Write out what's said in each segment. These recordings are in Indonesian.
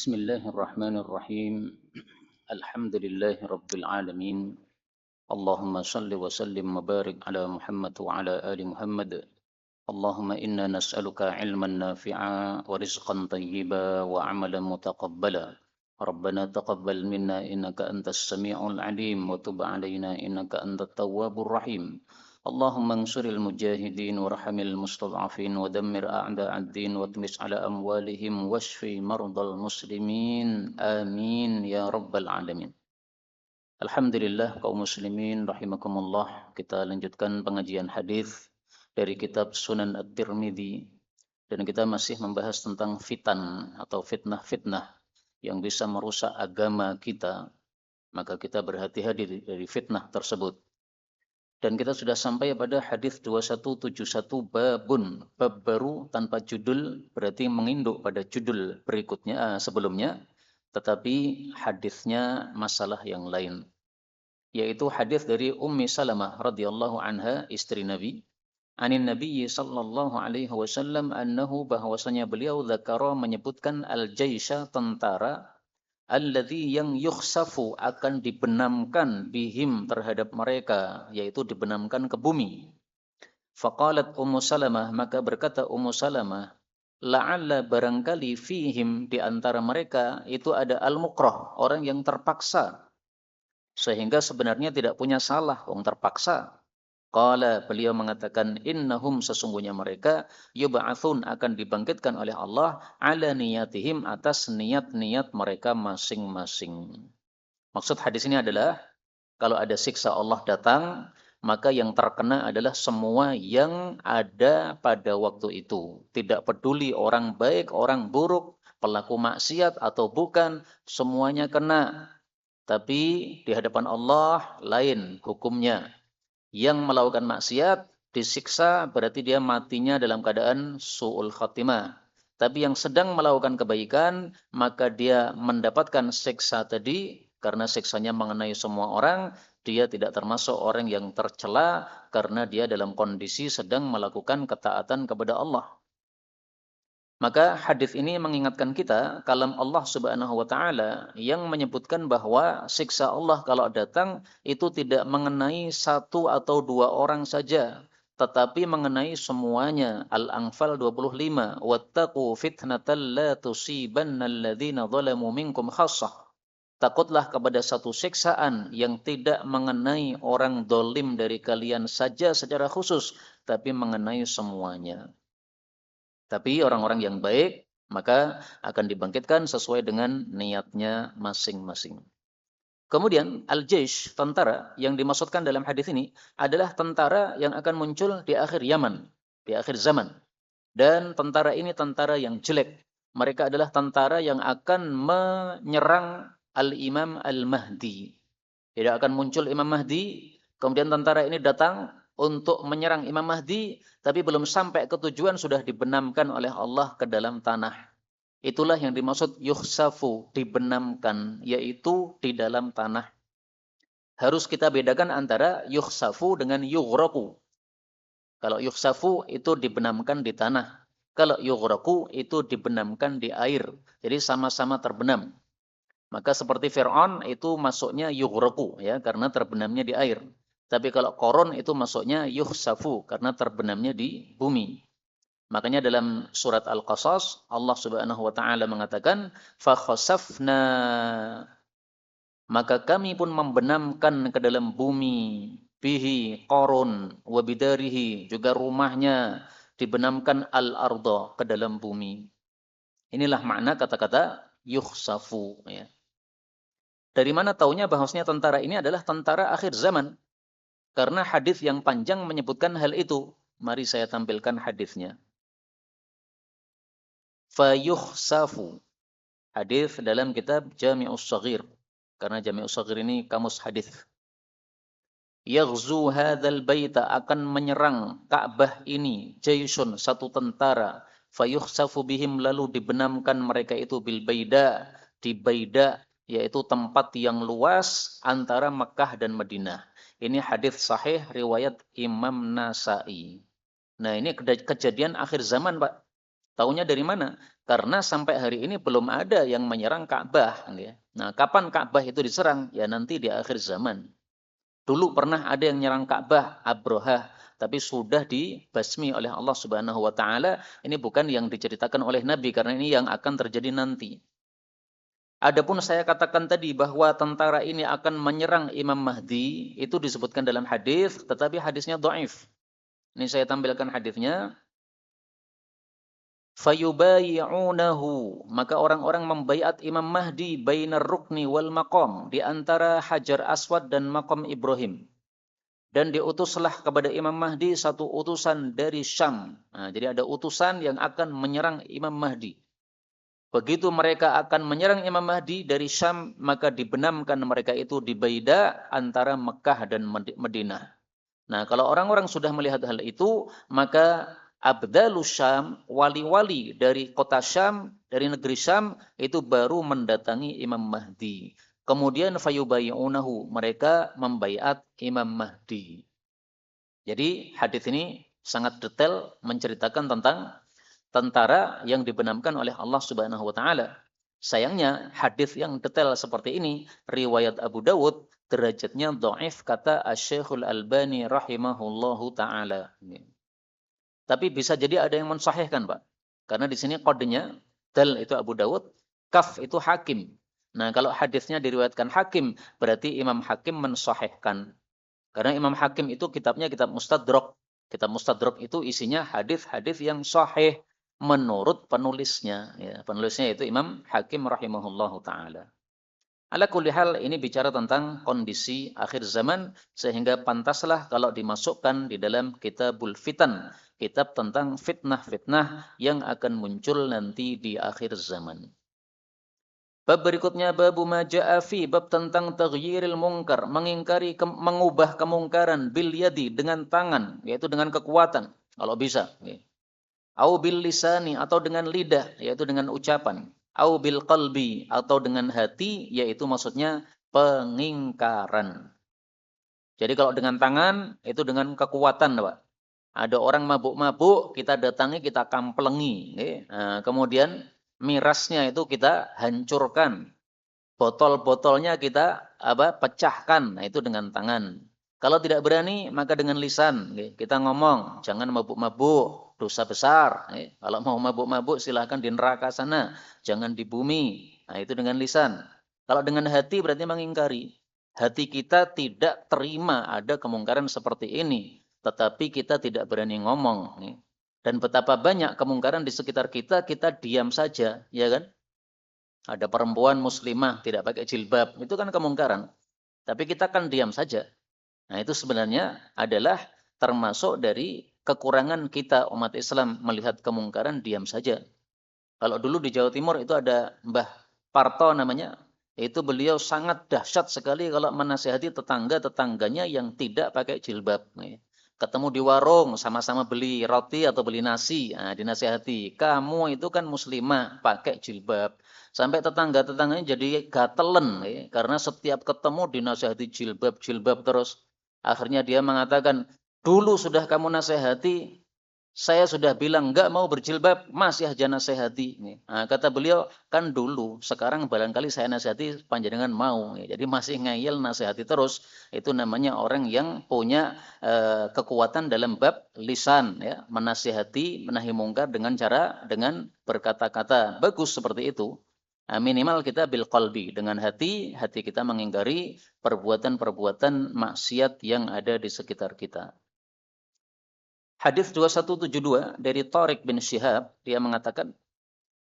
بسم الله الرحمن الرحيم. الحمد لله رب العالمين. اللهم صل وسلم وبارك على محمد وعلى آل محمد. اللهم إنا نسألك علما نافعا ورزقا طيبا وعملا متقبلا. ربنا تقبل منا إنك أنت السميع العليم وتب علينا إنك أنت التواب الرحيم. اللهم انصر المجاهدين وارحم المستضعفين ودمر أعداء الدين واطمس على أموالهم واشف مرضى المسلمين آمين يا رب العالمين. Alhamdulillah kaum muslimin rahimakumullah, kita lanjutkan pengajian hadis dari kitab Sunan At-Tirmidzi dan kita masih membahas tentang fitan atau fitnah-fitnah yang bisa merusak agama kita. Maka kita berhati-hati dari fitnah tersebut. Dan kita sudah sampai pada hadis 2171 babun, bab baru tanpa judul, berarti menginduk pada judul berikutnya sebelumnya, tetapi hadisnya masalah yang lain. Yaitu hadis dari Ummi Salamah radhiyallahu anha, istri Nabi, anin Nabi sallallahu alaihi wasallam annahu, bahwasanya beliau dzakara menyebutkan al-jaisha, tentara, alladzi yang yukhsafu akan dibenamkan bihim terhadap mereka, yaitu dibenamkan ke bumi. Faqalat Ummu Salamah, maka berkata Ummu Salamah, la'alla, barangkali, fihim, di antara mereka itu ada al-mukrah, orang yang terpaksa, sehingga sebenarnya tidak punya salah, orang terpaksa. Qala, beliau mengatakan, innahum, sesungguhnya mereka, yub'atsun, akan dibangkitkan oleh Allah, ala niyatihim, atas niat-niat mereka masing-masing. Maksud hadis ini adalah, kalau ada siksa Allah datang, maka yang terkena adalah semua yang ada pada waktu itu. Tidak peduli orang baik, orang buruk, pelaku maksiat atau bukan, semuanya kena. Tapi di hadapan Allah lain hukumnya. Yang melakukan maksiat disiksa berarti dia matinya dalam keadaan su'ul khatimah. Tapi yang sedang melakukan kebaikan, maka dia mendapatkan siksa tadi, karena siksanya mengenai semua orang, dia tidak termasuk orang yang tercela karena dia dalam kondisi sedang melakukan ketaatan kepada Allah. Maka hadis ini mengingatkan kita kalam Allah Subhanahu wa taala yang menyebutkan bahwa siksa Allah kalau datang itu tidak mengenai satu atau dua orang saja, tetapi mengenai semuanya. Al-Anfal 25, wattaqu fitnatal la tusibanna alladzina zalamu minkum khassah. Takutlah kepada satu siksaan yang tidak mengenai orang dolim dari kalian saja secara khusus, tapi mengenai semuanya. Tapi orang-orang yang baik, maka akan dibangkitkan sesuai dengan niatnya masing-masing. Kemudian, al-jaish, tentara, yang dimaksudkan dalam hadis ini adalah tentara yang akan muncul di akhir Yaman, di akhir zaman. Dan tentara ini tentara yang jelek. Mereka adalah tentara yang akan menyerang al-Imam al-Mahdi. Tidak akan muncul Imam Mahdi, kemudian tentara ini datang untuk menyerang Imam Mahdi, tapi belum sampai ke tujuan sudah dibenamkan oleh Allah ke dalam tanah. Itulah yang dimaksud yukhsafu, dibenamkan, yaitu di dalam tanah. Harus kita bedakan antara yukhsafu dengan yughraku. Kalau yukhsafu itu dibenamkan di tanah. Kalau yughraku itu dibenamkan di air. Jadi sama-sama terbenam. Maka seperti Fir'aun itu masuknya yughraku, ya, karena terbenamnya di air. Tapi kalau Qarun itu masuknya yukhsafu, karena terbenamnya di bumi. Makanya dalam surat Al-Qasas, Allah Subhanahu wa taala mengatakan, fa khasafna, maka kami pun membenamkan ke dalam bumi, bihi Qarun wa bidarihi, juga rumahnya dibenamkan al-ardha, ke dalam bumi. Inilah makna kata-kata yukhsafu, ya. Dari mana taunya bahwasanya tentara ini adalah tentara akhir zaman? Karena hadis yang panjang menyebutkan hal itu. Mari saya tampilkan hadisnya. Fayukhsafu. Hadis dalam kitab Jami'us Shaghir. Karena Jami'us Shaghir ini kamus hadis. Yaghzu hadzal baita, akan menyerang Ka'bah ini, jaisun, satu tentara. Fayukhsafu bihim, lalu dibenamkan mereka itu bil baida, di Baida, yaitu tempat yang luas antara Mekah dan Madinah. Ini hadis sahih riwayat Imam Nasa'i. Nah, ini kejadian akhir zaman, Pak. Taunya dari mana? Karena sampai hari ini belum ada yang menyerang Ka'bah. Ya. Nah, kapan Ka'bah itu diserang? Ya nanti di akhir zaman. Dulu pernah ada yang menyerang Ka'bah, Abrahah, tapi sudah dibasmi oleh Allah Subhanahu wa taala. Ini bukan yang diceritakan oleh Nabi karena ini yang akan terjadi nanti. Adapun saya katakan tadi bahwa tentara ini akan menyerang Imam Mahdi, itu disebutkan dalam hadis, tetapi hadisnya dhaif. Ini saya tampilkan hadisnya. Fayubayi'unahu, maka orang-orang membaiat Imam Mahdi bainar rukni wal maqam, di antara Hajar Aswad dan maqam Ibrahim. Dan diutuslah kepada Imam Mahdi satu utusan dari Syam. Nah, jadi ada utusan yang akan menyerang Imam Mahdi. Begitu mereka akan menyerang Imam Mahdi dari Syam, maka dibenamkan mereka itu di Baida antara Mekah dan Madinah. Nah, kalau orang-orang sudah melihat hal itu, maka Abdalus Syam, wali-wali dari kota Syam, dari negeri Syam, itu baru mendatangi Imam Mahdi. Kemudian fayubayyunahu, mereka membaiat Imam Mahdi. Jadi hadis ini sangat detail menceritakan tentang tentara yang dibenamkan oleh Allah Subhanahu wa taala. Sayangnya hadis yang detail seperti ini riwayat Abu Dawud derajatnya dhaif kata Asy-Syaikh Al-Albani rahimahullahu taala. Tapi bisa jadi ada yang mensahihkan, Pak. Karena di sini kodenya dal itu Abu Dawud, kaf itu Hakim. Nah, kalau hadisnya diriwayatkan Hakim, berarti Imam Hakim mensahihkan. Karena Imam Hakim itu kitabnya kitab Mustadrak. Kitab Mustadrak itu isinya hadis-hadis yang sahih menurut penulisnya. Ya, penulisnya itu Imam Hakim rahimahullahu taala. Ala kulli hal ini bicara tentang kondisi akhir zaman sehingga pantaslah kalau dimasukkan di dalam Kitabul Fitan, kitab tentang fitnah-fitnah yang akan muncul nanti di akhir zaman. Bab berikutnya babu ma jaa fi, bab tentang taghyiril munkar, mengubah kemungkaran bil yadi, dengan tangan, yaitu dengan kekuatan kalau bisa, au bil lisani, atau dengan lidah, yaitu dengan ucapan, au bil qalbi, atau dengan hati, yaitu maksudnya pengingkaran. Jadi kalau dengan tangan itu dengan kekuatan, Pak. Ada orang mabuk-mabuk, kita datangi, kita kamplengi, nah, kemudian mirasnya itu kita hancurkan. Botol-botolnya kita pecahkan. Nah, itu dengan tangan. Kalau tidak berani, maka dengan lisan. Kita ngomong, jangan mabuk-mabuk, dosa besar. Kalau mau mabuk-mabuk, silahkan di neraka sana. Jangan di bumi. Nah, itu dengan lisan. Kalau dengan hati berarti mengingkari. Hati kita tidak terima ada kemungkaran seperti ini. Tetapi kita tidak berani ngomong. Dan betapa banyak kemungkaran di sekitar kita, kita diam saja. Ya kan? Ada perempuan muslimah tidak pakai jilbab, itu kan kemungkaran. Tapi kita kan diam saja. Nah, itu sebenarnya adalah termasuk dari kekurangan kita umat Islam melihat kemungkaran diam saja. Kalau dulu di Jawa Timur itu ada Mbah Parto namanya, itu beliau sangat dahsyat sekali kalau menasihati tetangga-tetangganya yang tidak pakai jilbab. Ketemu di warung, sama-sama beli roti atau beli nasi, nah, dinasihati, kamu itu kan muslimah, pakai jilbab. Sampai tetangga-tetangganya jadi gatelen, karena setiap ketemu dinasihati jilbab terus. Akhirnya dia mengatakan, dulu sudah kamu nasihati, saya sudah bilang enggak mau berjilbab, masih aja nasihati. Nah, kata beliau, kan dulu, sekarang barangkali saya nasihati panjenengan mau. Jadi masih ngeyel nasihati terus. Itu namanya orang yang punya kekuatan dalam bab lisan, ya, menasihati, menahi mungkar dengan berkata-kata. Bagus seperti itu. Nah, minimal kita bil qalbi, dengan hati kita mengingkari perbuatan-perbuatan maksiat yang ada di sekitar kita. Hadis 2172 dari Tariq bin Syihab, dia mengatakan,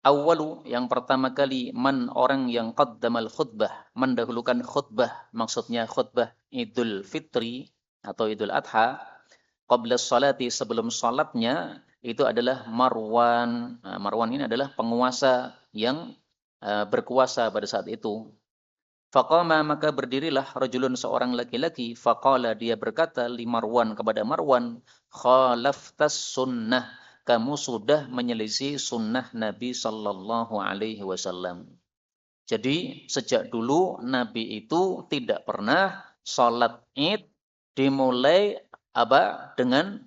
awalu, yang pertama kali, man, orang yang qaddamal khutbah, mendahulukan khutbah, maksudnya khutbah Idul Fitri atau Idul Adha, qabla salati, sebelum salatnya, itu adalah Marwan. Nah, Marwan ini adalah penguasa yang berkuasa pada saat itu. Faqama, maka berdirilah rajulun, seorang laki-laki, faqala, dia berkata li Marwan, kepada Marwan, khalaftas sunnah, kamu sudah menyelisih sunnah Nabi sallallahu alaihi wasallam. Jadi sejak dulu Nabi itu tidak pernah salat Id dimulai dengan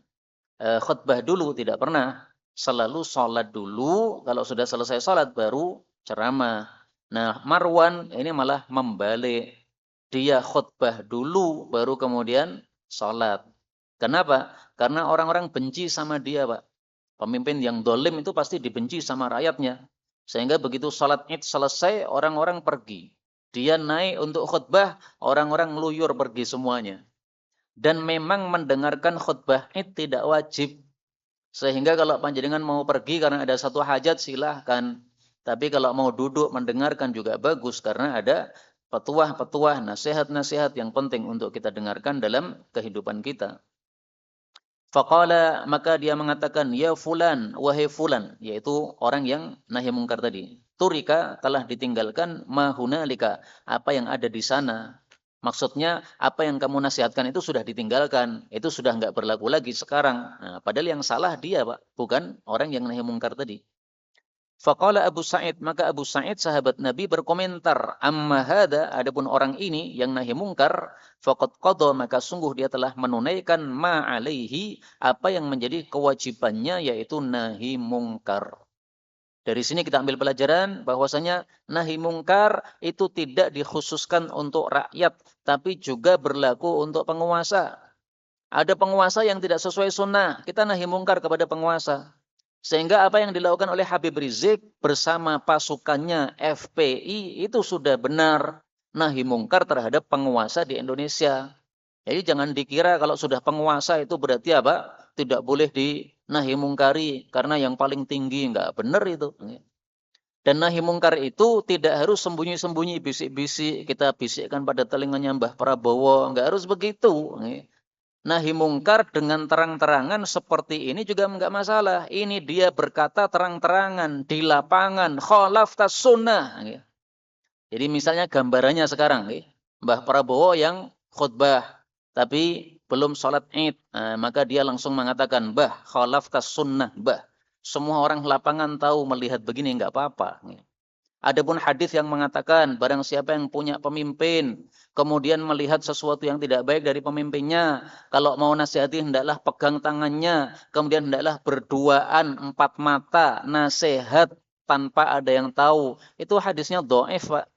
khutbah dulu, tidak pernah. selalu sholat dulu, kalau sudah selesai sholat baru ceramah. Nah, Marwan ini malah membalik. Dia khutbah dulu, baru kemudian sholat. Kenapa? Karena orang-orang benci sama dia, Pak. Pemimpin yang dolim itu pasti dibenci sama rakyatnya. Sehingga begitu sholat id selesai, orang-orang pergi. Dia naik untuk khutbah, orang-orang ngeluyur pergi semuanya. Dan memang mendengarkan khutbah id tidak wajib. Sehingga kalau panjenengan mau pergi karena ada satu hajat silahkan. Tapi kalau mau duduk mendengarkan juga bagus karena ada petuah-petuah, nasihat-nasihat yang penting untuk kita dengarkan dalam kehidupan kita. Faqala, maka dia mengatakan, ya fulan, wahai fulan, yaitu orang yang nahi mungkar tadi. Turika telah ditinggalkan mahunalika, apa yang ada di sana. Maksudnya apa yang kamu nasihatkan itu sudah ditinggalkan, itu sudah enggak berlaku lagi sekarang. Nah, padahal yang salah dia, Pak, bukan orang yang nahi mungkar tadi. Faqala Abu Sa'id, maka Abu Sa'id sahabat Nabi berkomentar, amma hada, adapun orang ini yang nahi mungkar, faqad qada, maka sungguh dia telah menunaikan ma alaihi, apa yang menjadi kewajibannya, yaitu nahi mungkar. Dari sini kita ambil pelajaran bahwasanya nahi mungkar itu tidak dikhususkan untuk rakyat, tapi juga berlaku untuk penguasa. Ada penguasa yang tidak sesuai sunnah, kita nahi mungkar kepada penguasa. Sehingga apa yang dilakukan oleh Habib Rizik bersama pasukannya FPI itu sudah benar nahi mungkar terhadap penguasa di Indonesia. Jadi jangan dikira kalau sudah penguasa itu berarti apa? Tidak boleh dinahi mungkari karena yang paling tinggi, enggak benar itu. Dan nahi mungkar itu tidak harus sembunyi-sembunyi, bisik-bisik, kita bisikkan pada telinganya Mbah Prabowo, enggak harus begitu. Nahi mungkar dengan terang-terangan seperti ini juga enggak masalah. Ini dia berkata terang-terangan di lapangan, khalaftas sunnah. Jadi misalnya gambarannya sekarang, Mbah Prabowo yang khutbah, tapi belum sholat id. Nah, maka dia langsung mengatakan, Mbah, khalaftas sunnah, Mbah. Semua orang lapangan tahu melihat begini enggak apa-apa. Adapun hadis yang mengatakan barang siapa yang punya pemimpin kemudian melihat sesuatu yang tidak baik dari pemimpinnya, kalau mau nasihati hendaklah pegang tangannya, kemudian hendaklah berduaan empat mata, nasihat tanpa ada yang tahu. Itu hadisnya dhaif, Pak.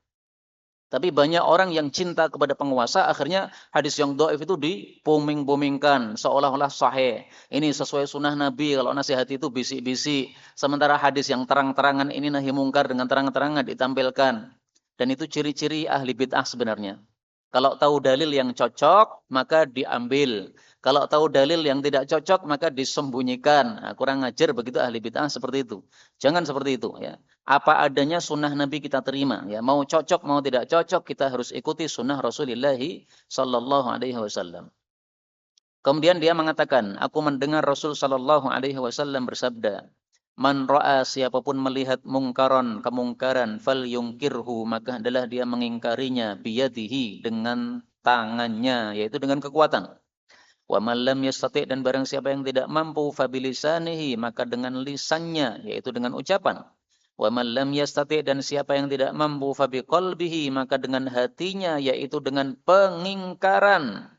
Tapi banyak orang yang cinta kepada penguasa, akhirnya hadis yang dhaif itu diboming-bomingkan seolah-olah sahih. Ini sesuai sunnah Nabi, kalau nasihat itu bisik-bisik. Sementara hadis yang terang-terangan ini nahi mungkar dengan terang-terangan ditampilkan. Dan itu ciri-ciri ahli bid'ah sebenarnya. Kalau tahu dalil yang cocok, maka diambil. Kalau tahu dalil yang tidak cocok, maka disembunyikan. Nah, kurang ajar begitu ahli bid'ah seperti itu. Jangan seperti itu, ya. Apa adanya sunnah Nabi kita terima, ya. Mau cocok mau tidak cocok kita harus ikuti sunnah Rasulullah sallallahu alaihi wasallam. Kemudian dia mengatakan, aku mendengar Rasul sallallahu alaihi wasallam bersabda, man ra'a, siapapun melihat mungkaran, kemungkaran, fal yungkirhu, maka adalah dia mengingkarinya biyadihi, dengan tangannya, yaitu dengan kekuatan. Wa man lam yastati', dan barang siapa yang tidak mampu, fabilisanihi, maka dengan lisannya, yaitu dengan ucapan. Wa man lam yastati', dan siapa yang tidak mampu, fabiqalbihi, maka dengan hatinya, yaitu dengan pengingkaran.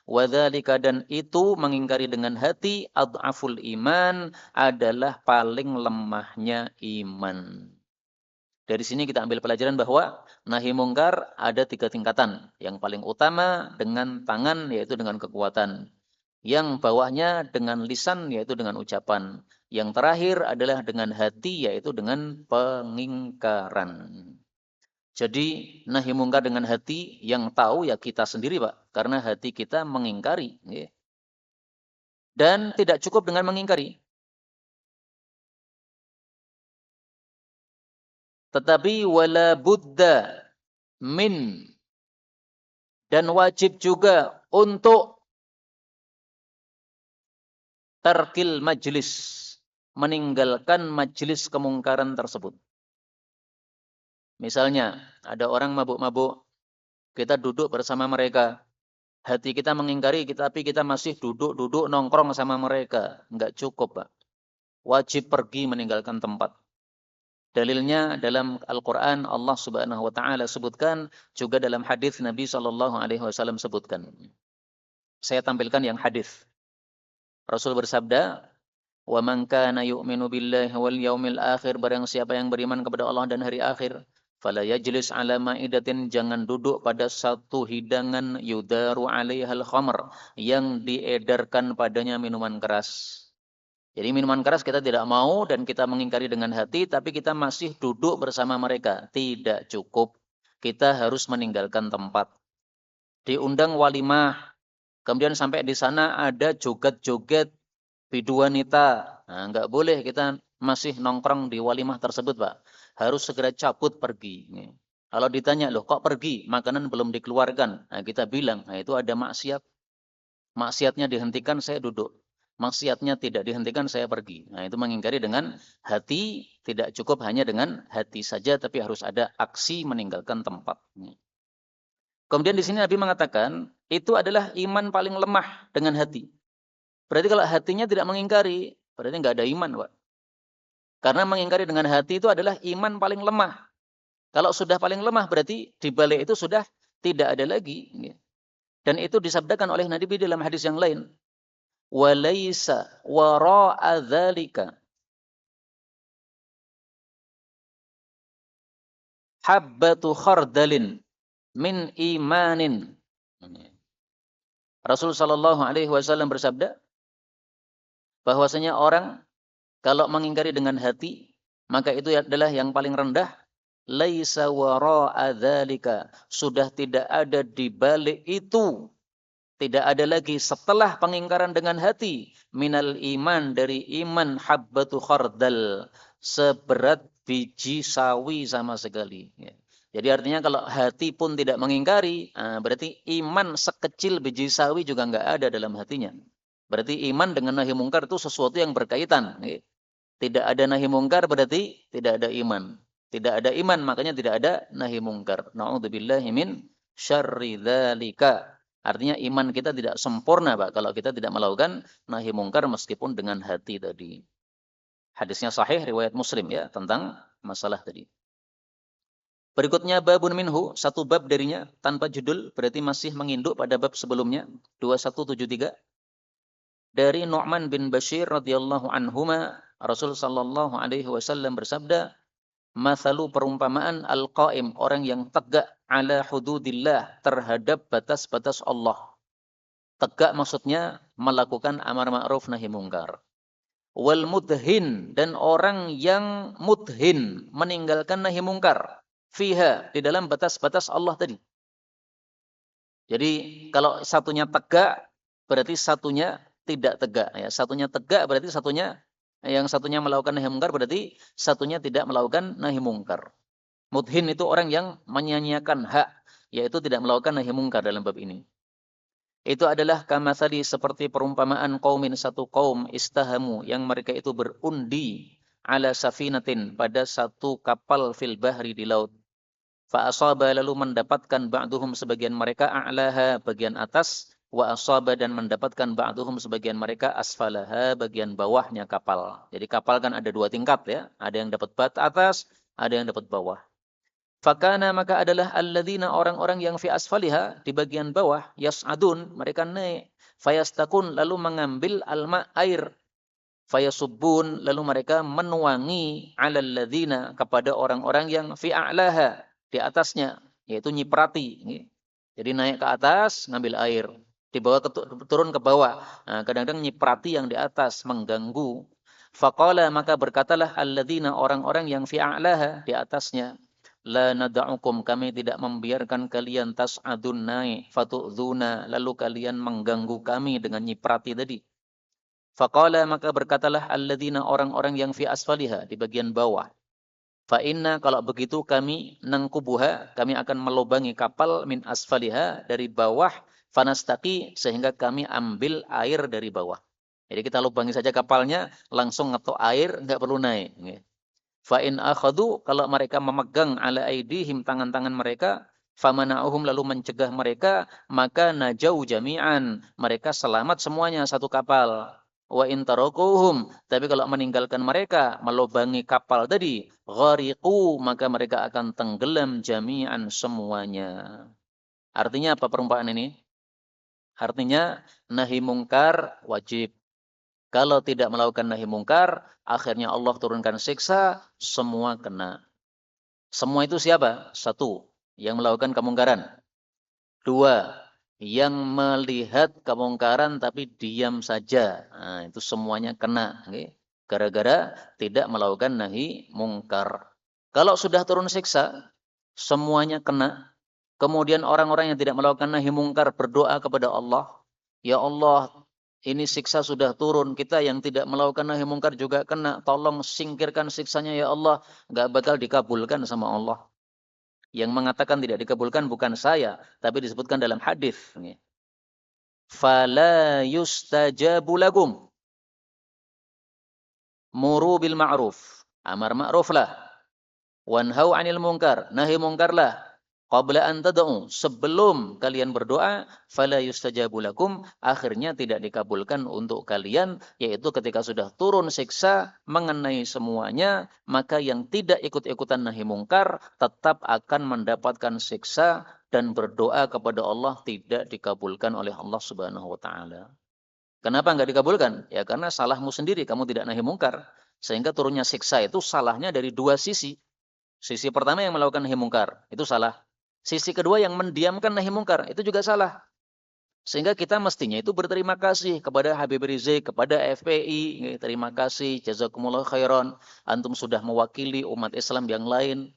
Wa dzalika, dan itu mengingkari dengan hati, adhaful iman, adalah paling lemahnya iman. Dari sini kita ambil pelajaran bahwa nahi mungkar ada 3 tingkatan. Yang paling utama dengan tangan, yaitu dengan kekuatan. Yang bawahnya dengan lisan, yaitu dengan ucapan. Yang terakhir adalah dengan hati, yaitu dengan pengingkaran. Jadi nahi mungkar dengan hati, yang tahu ya kita sendiri, Pak. Karena hati kita mengingkari. Dan tidak cukup dengan mengingkari. Tetapi wala budda min, dan wajib juga untuk tarkil majlis, meninggalkan majlis kemungkaran tersebut. Misalnya ada orang mabuk-mabuk, kita duduk bersama mereka, hati kita mengingkari, tapi kita masih duduk-duduk nongkrong sama mereka. Enggak cukup, Pak. Wajib pergi meninggalkan tempat. Dalilnya dalam Al-Quran Allah Subhanahu Wa Taala sebutkan, juga dalam hadis Nabi Shallallahu Alaihi Wasallam sebutkan. Saya tampilkan yang hadis. Rasul bersabda, Wa man kana yu'minu billahi wal yaumil akhir, barang siapa yang beriman kepada Allah dan hari akhir, fala yajlis ala ma'idatin, jangan duduk pada satu hidangan yudaru 'alaihal khamr, yang diedarkan padanya minuman keras. Jadi minuman keras kita tidak mau dan kita mengingkari dengan hati, tapi kita masih duduk bersama mereka. Tidak cukup. Kita harus meninggalkan tempat. Diundang walimah, kemudian sampai di sana ada joget-joget bidu wanita. Nah, nggak boleh kita masih nongkrong di walimah tersebut, Pak. Harus segera cabut pergi. Kalau ditanya, loh kok pergi? Makanan belum dikeluarkan. Nah, kita bilang, nah itu ada maksiat. Maksiatnya dihentikan, saya duduk. Maksiatnya tidak dihentikan, saya pergi. Nah, itu mengingkari dengan hati, tidak cukup hanya dengan hati saja, tapi harus ada aksi meninggalkan tempat. Kemudian di sini Nabi mengatakan, itu adalah iman paling lemah dengan hati. Berarti kalau hatinya tidak mengingkari, berarti nggak ada iman, Pak. Karena mengingkari dengan hati itu adalah iman paling lemah. Kalau sudah paling lemah, berarti di balik itu sudah tidak ada lagi. Dan itu disabdakan oleh Nabi dalam hadis yang lain. Walaysa wara'a dzalika habbatu khardalin min imanin. Rasul sallallahu alaihi wasallam bersabda bahwasanya orang kalau mengingkari dengan hati, maka itu adalah yang paling rendah. Laisa wara'a dzalika, sudah tidak ada di balik itu, tidak ada lagi setelah pengingkaran dengan hati, minal iman, dari iman, habbatu khardal, seberat biji sawi sama sekali. Jadi artinya kalau hati pun tidak mengingkari, berarti iman sekecil biji sawi juga nggak ada dalam hatinya. Berarti iman dengan nahi mungkar itu sesuatu yang berkaitan. Tidak ada nahi mungkar berarti tidak ada iman. Tidak ada iman makanya tidak ada nahi mungkar. Na'udzubillahi min syarri dzalika. Artinya iman kita tidak sempurna, Pak, kalau kita tidak melakukan nahi mungkar meskipun dengan hati tadi. Hadisnya sahih riwayat Muslim ya tentang masalah tadi. Berikutnya babun minhu, satu bab darinya tanpa judul, berarti masih menginduk pada bab sebelumnya 2173. Dari Nu'man bin Bashir radhiyallahu anhuma, Rasul sallallahu alaihi wasallam bersabda, "Mathalu, perumpamaan al-qaim, orang yang tegak ala hududillah, terhadap batas-batas Allah." Tegak maksudnya melakukan amar ma'ruf nahi mungkar. Wal mudhin, dan orang yang mudhin, meninggalkan nahi mungkar. Fiha, di dalam batas-batas Allah tadi. Jadi kalau satunya tegak, berarti satunya tidak tegak. Ya, satunya tegak berarti yang satunya melakukan nahi mungkar berarti satunya tidak melakukan nahi mungkar. Mudhin itu orang yang menyanyiakan hak, yaitu tidak melakukan nahi mungkar dalam bab ini. Itu adalah kamatsali, seperti perumpamaan qaumin, satu kaum, istahamu, yang mereka itu berundi ala safinatin, pada satu kapal, fil bahri, di laut. Fa asaba, lalu mendapatkan ba'duhum, sebagian mereka, a'laha, bagian atas, wa asaba, dan mendapatkan ba'duhum, sebagian mereka, asfalaha, bagian bawahnya kapal. Jadi kapal kan ada dua tingkat ya, ada yang dapat bat atas, ada yang dapat bawah. Fakana, maka adalah alladzina, orang-orang yang fi asfaliha, di bagian bawah, yas'adun, mereka naik, fayastakun, lalu mengambil alma, air, fayasubbun, lalu mereka menuangi, alal ladzina, kepada orang-orang yang fi a'laha, di atasnya, yaitu nyiprati. Jadi naik ke atas ngambil air, dibawa turun ke bawah. Nah, kadang-kadang nyiprati yang di atas, mengganggu. Faqala, maka berkatalah alladzina, orang-orang yang fi a'laha, di atasnya, la nada'ukum, kami tidak membiarkan kalian tas'adun, naik, fatu'dzuna, lalu kalian mengganggu kami dengan nyiprati tadi. Faqala, maka berkatalah alladzina, orang-orang yang fi asfaliha, di bagian bawah, fa inna, kalau begitu kami nangkubuha, kami akan melubangi kapal, min asfaliha, dari bawah, fanastaqi, sehingga kami ambil air dari bawah. Jadi kita lubangi saja kapalnya, langsung ngetok air, enggak perlu naik. Fa in akhadhu, kalau mereka memegang, ala aidihim, tangan-tangan mereka, famana'uhum, lalu mencegah mereka, maka najau jami'an, mereka selamat semuanya, satu kapal. Wa in tarakuhum, tapi kalau meninggalkan mereka, melubangi kapal tadi, ghariqu, maka mereka akan tenggelam jami'an, semuanya. Artinya apa perumpamaan ini? Artinya nahi mungkar wajib, Kalau tidak melakukan nahi mungkar, akhirnya Allah turunkan siksa, semua kena. Semua itu siapa? Satu, yang melakukan kemungkaran. Dua, yang melihat kemungkaran tapi diam saja. Nah, itu semuanya kena. Okay? Gara-gara tidak melakukan nahi mungkar. Kalau sudah turun siksa, semuanya kena. Kemudian orang-orang yang tidak melakukan nahi mungkar berdoa kepada Allah, ya Allah, ini siksa sudah turun, kita yang tidak melakukan nahi mungkar juga kena, tolong singkirkan siksanya ya Allah. Enggak bakal dikabulkan sama Allah. Yang mengatakan tidak dikabulkan bukan saya, tapi disebutkan dalam hadis. Fala yustajabu lakum. Muru bil ma'ruf. Amar ma'ruflah. Wanhau 'anil munkar. Nahi mungkarlah. Qabla an tad'u, sebelum kalian berdoa, fala yustajabu lakum, akhirnya tidak dikabulkan untuk kalian, yaitu ketika sudah turun siksa mengenai semuanya, maka yang tidak ikut-ikutan nahi mungkar tetap akan mendapatkan siksa dan berdoa kepada Allah tidak dikabulkan oleh Allah Subhanahu wa taala. Kenapa enggak dikabulkan? Ya karena salahmu sendiri, kamu tidak nahi mungkar. Sehingga turunnya siksa itu salahnya dari dua sisi. Sisi pertama yang melakukan nahi mungkar, itu salah. Sisi kedua yang mendiamkan nahi mungkar, itu juga salah. Sehingga kita mestinya itu berterima kasih kepada Habib Rizik, kepada FPI. Terima kasih, jazakumullah khairan. Antum sudah mewakili umat Islam yang lain.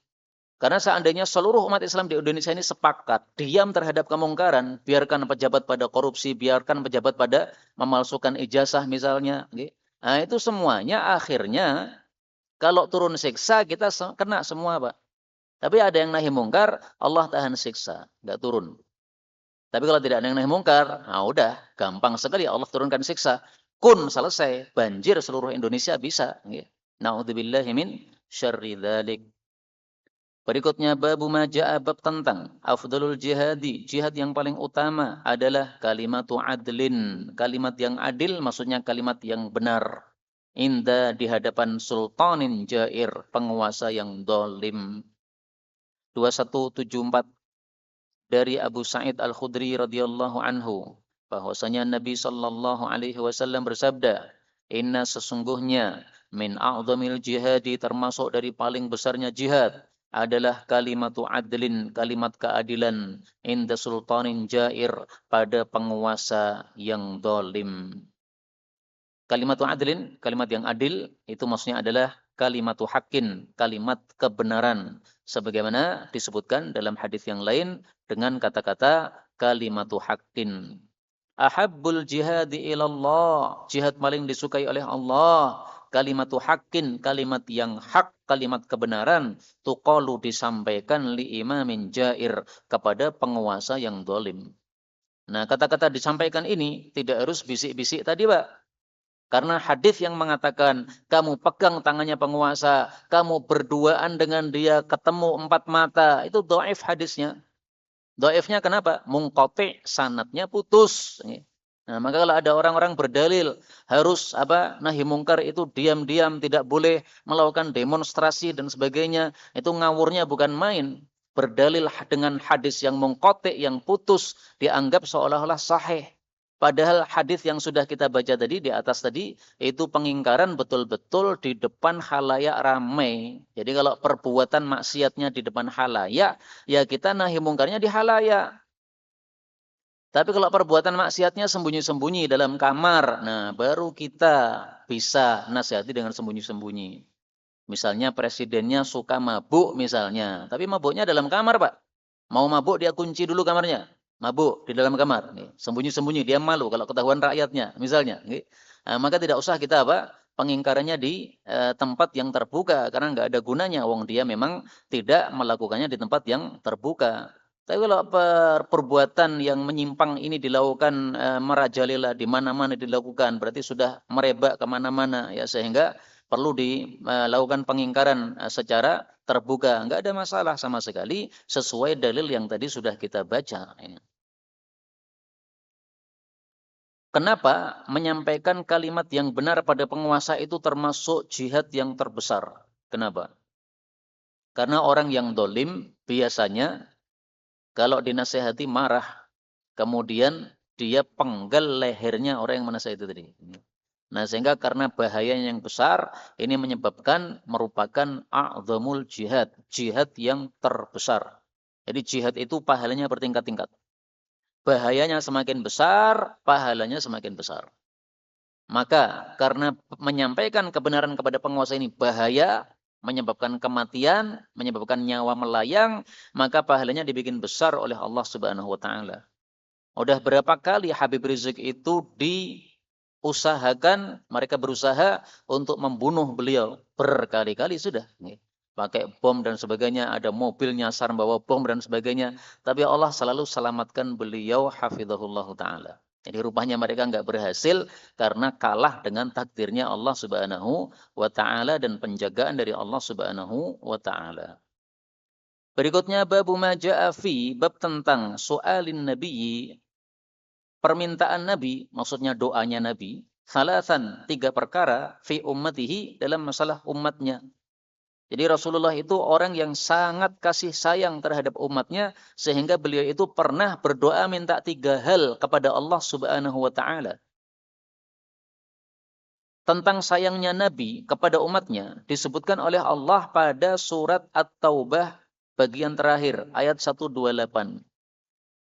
Karena seandainya seluruh umat Islam di Indonesia ini sepakat, diam terhadap kemungkaran, biarkan pejabat pada korupsi, biarkan pejabat pada memalsukan ijazah misalnya. Nah itu semuanya akhirnya, kalau turun siksa, kita kena semua, Pak. Tapi ada yang nahi mungkar, Allah tahan siksa, nggak turun. Tapi kalau tidak ada yang nahi mungkar, nah udah, gampang sekali Allah turunkan siksa. Kun, selesai, banjir seluruh Indonesia bisa. Na'udzubillahi min syarri dzalik. Berikutnya babu maja'a, bab tentang afdalul jihadi, jihad yang paling utama adalah kalimatu adlin. Kalimat yang adil maksudnya kalimat yang benar. Inda di hadapan sultanin jair, penguasa yang dolim. 2174 dari Abu Sa'id Al-Khudri radhiyallahu anhu, bahwasanya Nabi sallallahu alaihi wasallam bersabda, "Inna sesungguhnya min a'dhamil jihadi, termasuk dari paling besarnya jihad adalah kalimatu adlin, kalimat keadilan, inda sultanin jair, pada penguasa yang dolim." Kalimatu adlin, kalimat yang adil, itu maksudnya adalah kalimatu haqqin, kalimat kebenaran. Sebagaimana disebutkan dalam hadis yang lain dengan kata-kata kalimatu haqqin. Ahabbul jihadi ilallah, jihad paling disukai oleh Allah. Kalimatu haqqin, kalimat yang hak, kalimat kebenaran. Tuqalu, disampaikan li imamin jair, kepada penguasa yang dolim. Nah, kata-kata disampaikan ini tidak harus bisik-bisik tadi, Pak. Karena hadis yang mengatakan kamu pegang tangannya penguasa, kamu berduaan dengan dia, ketemu empat mata, itu dhaif hadisnya. Dhaifnya kenapa? Munqati', sanadnya putus. Nah, maka kalau ada orang-orang berdalil harus nahi mungkar itu diam-diam, tidak boleh melakukan demonstrasi dan sebagainya, itu ngawurnya bukan main. Berdalil dengan hadis yang munqati', yang putus, dianggap seolah-olah sahih. Padahal hadis yang sudah kita baca tadi di atas tadi, itu pengingkaran betul-betul di depan khalayak ramai. Jadi kalau perbuatan maksiatnya di depan khalayak, ya kita nahi mungkarnya di khalayak. Tapi kalau perbuatan maksiatnya sembunyi-sembunyi dalam kamar, nah baru kita bisa nasihati dengan sembunyi-sembunyi. Misalnya presidennya suka mabuk misalnya, tapi mabuknya dalam kamar, Pak. Mau mabuk dia kunci dulu kamarnya. Mabuk di dalam kamar, sembunyi-sembunyi, dia malu kalau ketahuan rakyatnya, misalnya. Nah, maka tidak usah kita pengingkarannya di tempat yang terbuka, karena nggak ada gunanya. Wong dia memang tidak melakukannya di tempat yang terbuka. Tapi kalau perbuatan yang menyimpang ini dilakukan merajalela, di mana-mana dilakukan, berarti sudah merebak kemana-mana, ya, sehingga perlu dilakukan pengingkaran secara terbuka. Nggak ada masalah sama sekali, sesuai dalil yang tadi sudah kita baca. Kenapa menyampaikan kalimat yang benar pada penguasa itu termasuk jihad yang terbesar? Kenapa? Karena orang yang dolim biasanya kalau dinasehati marah, kemudian dia penggal lehernya orang yang menasehati tadi. Nah, sehingga karena bahayanya yang besar, ini merupakan a'zamul jihad, jihad yang terbesar. Jadi jihad itu pahalanya bertingkat-tingkat. Bahayanya semakin besar, pahalanya semakin besar. Maka karena menyampaikan kebenaran kepada penguasa ini bahaya, menyebabkan kematian, menyebabkan nyawa melayang, maka pahalanya dibikin besar oleh Allah Subhanahu wa taala. Udah berapa kali Habib Rizik itu diusahakan, mereka berusaha untuk membunuh beliau. Berkali-kali sudah. Pakai bom dan sebagainya, ada mobil nyasar bawa bom dan sebagainya. Tapi Allah selalu selamatkan beliau hafizahullah ta'ala. Jadi rupanya mereka nggak berhasil karena kalah dengan takdirnya Allah Subhanahu wa ta'ala dan penjagaan dari Allah Subhanahu wa ta'ala. Berikutnya babu maja'a fi, bab tentang soalin nabi, permintaan Nabi, maksudnya doanya Nabi, salasan, 3 perkara, fi ummatihi, dalam masalah umatnya. Jadi Rasulullah itu orang yang sangat kasih sayang terhadap umatnya, sehingga beliau itu pernah berdoa minta 3 hal kepada Allah Subhanahu wa ta'ala. Tentang sayangnya Nabi kepada umatnya, disebutkan oleh Allah pada surat At-Taubah bagian terakhir, ayat 128.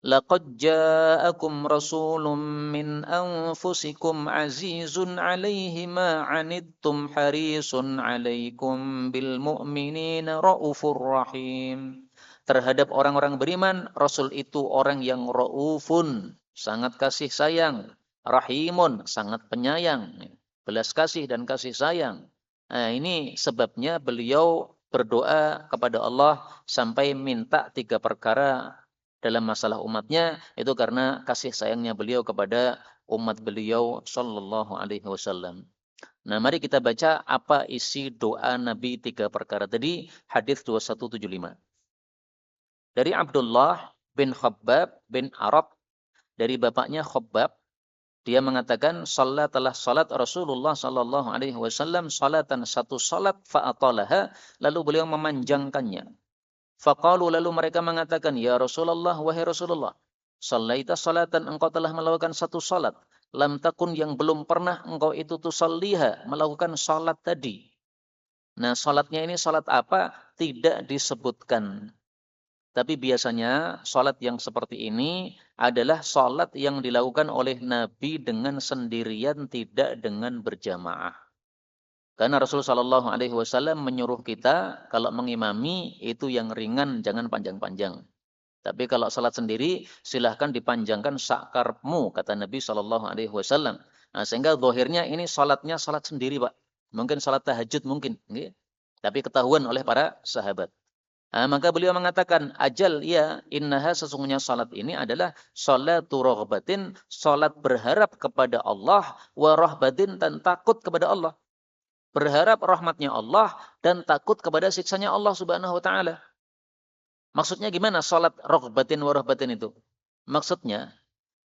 Laqad ja'akum rasulun min anfusikum azizun 'alaihi ma 'anittum harisun 'alaikum bil mu'minina raufur rahim. Terhadap orang-orang beriman, Rasul itu orang yang raufun, sangat kasih sayang, rahimun, sangat penyayang, belas kasih dan kasih sayang. Nah, ini sebabnya beliau berdoa kepada Allah sampai minta 3 perkara dalam masalah umatnya, itu karena kasih sayangnya beliau kepada umat beliau sallallahu alaihi wasallam. Nah, mari kita baca apa isi doa Nabi 3 perkara tadi, hadis 2175. Dari Abdullah bin Khabbab bin Arab, dari bapaknya Khabbab, dia mengatakan telah salat Rasulullah sallallahu alaihi wasallam salatan, satu salat fa'atalaha, lalu beliau memanjangkannya. Faqalu, lalu mereka mengatakan, ya Rasulullah, wahai Rasulullah, sallaita salatan, engkau telah melakukan satu salat, lam takun, yang belum pernah engkau itu tusalliha, melakukan salat tadi. Nah, salatnya ini salat apa? Tidak disebutkan. Tapi biasanya salat yang seperti ini adalah salat yang dilakukan oleh Nabi dengan sendirian, tidak dengan berjamaah. Karena Rasulullah Shallallahu Alaihi Wasallam menyuruh kita kalau mengimami itu yang ringan, jangan panjang-panjang. Tapi kalau salat sendiri silahkan dipanjangkan sakarmu, kata Nabi Shallallahu Alaihi Wasallam. Nah, sehingga zahirnya ini salatnya salat sendiri, Pak. Mungkin salat tahajud mungkin, gitu. Tapi ketahuan oleh para sahabat. Nah, maka beliau mengatakan, ajal ya, innaha, sesungguhnya salat ini adalah salatu raghbatin, salat berharap kepada Allah, wa rahbatin, dan takut kepada Allah. Berharap rahmatnya Allah dan takut kepada siksanya Allah Subhanahu wa taala. Maksudnya gimana salat raghbatin wa rahbatin itu? Maksudnya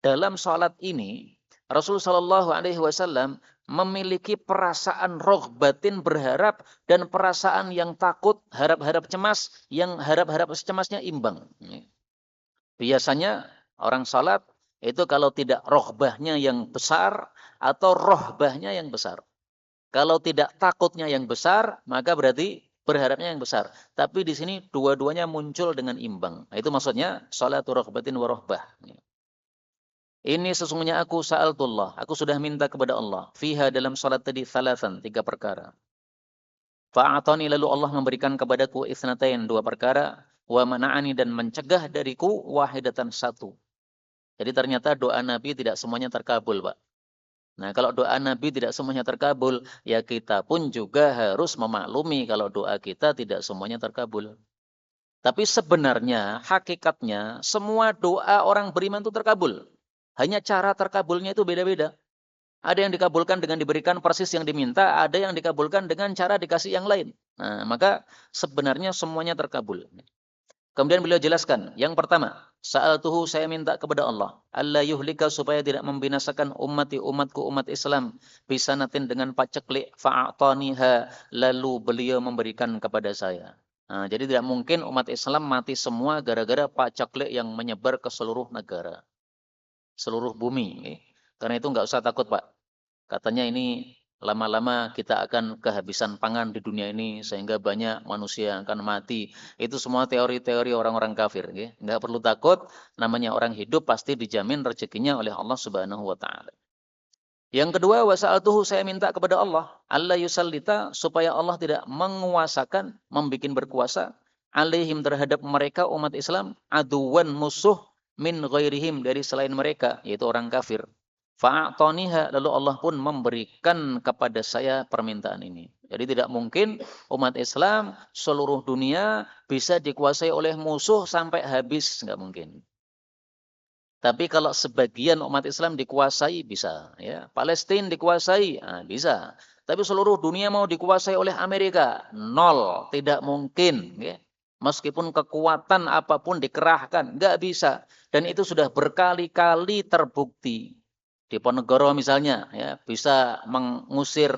dalam salat ini Rasul sallallahu alaihi wasallam memiliki perasaan raghbatin, berharap, dan perasaan yang takut, harap-harap cemas, yang harap-harap cemasnya imbang. Biasanya orang salat itu kalau tidak raghbahnya yang besar atau rahbahnya yang besar. Kalau tidak takutnya yang besar, maka berarti berharapnya yang besar. Tapi di sini dua-duanya muncul dengan imbang. Nah, itu maksudnya salatu raghbatin wa rahbah. Ini sesungguhnya aku sa'altullah, aku sudah minta kepada Allah. Fiha, dalam salat tadi, thalathan, 3 perkara. Fa'atani, lalu Allah memberikan kepadaku itsnatain, 2 perkara, wa mana'ani, dan mencegah dariku wahidatan, 1. Jadi ternyata doa Nabi tidak semuanya terkabul, Pak. Nah, kalau doa Nabi tidak semuanya terkabul, ya kita pun juga harus memaklumi kalau doa kita tidak semuanya terkabul. Tapi sebenarnya, hakikatnya, semua doa orang beriman itu terkabul. Hanya cara terkabulnya itu beda-beda. Ada yang dikabulkan dengan diberikan persis yang diminta, ada yang dikabulkan dengan cara dikasih yang lain. Nah, maka sebenarnya semuanya terkabul. Kemudian beliau jelaskan, yang pertama, sa'altuhu, saya minta kepada Allah, alla yuhlika, supaya tidak membinasakan umatku, umat Islam, bisanatin, dengan paceklik, fa'ataniha, lalu beliau memberikan kepada saya. Nah, jadi tidak mungkin umat Islam mati semua gara-gara paceklik yang menyebar ke seluruh negara, seluruh bumi. Karena itu nggak usah takut, Pak. Katanya ini lama-lama kita akan kehabisan pangan di dunia ini sehingga banyak manusia yang akan mati. Itu semua teori-teori orang-orang kafir. Ya. Nggak perlu takut, namanya orang hidup pasti dijamin rezekinya oleh Allah Subhanahu wa Ta'ala. Yang kedua, wasa'altuhu, saya minta kepada Allah, Allah yusallita, supaya Allah tidak menguasakan, membikin berkuasa, alaihim terhadap mereka umat Islam, aduwan musuh min ghairihim, dari selain mereka, yaitu orang kafir. Fa'atoniha, lalu Allah pun memberikan kepada saya permintaan ini. Jadi tidak mungkin umat Islam seluruh dunia bisa dikuasai oleh musuh sampai habis, nggak mungkin. Tapi kalau sebagian umat Islam dikuasai, bisa. Ya. Palestina dikuasai, bisa. Tapi seluruh dunia mau dikuasai oleh Amerika, nol, tidak mungkin. Ya. Meskipun kekuatan apapun dikerahkan, nggak bisa. Dan itu sudah berkali-kali terbukti. Diponegoro misalnya, ya, bisa mengusir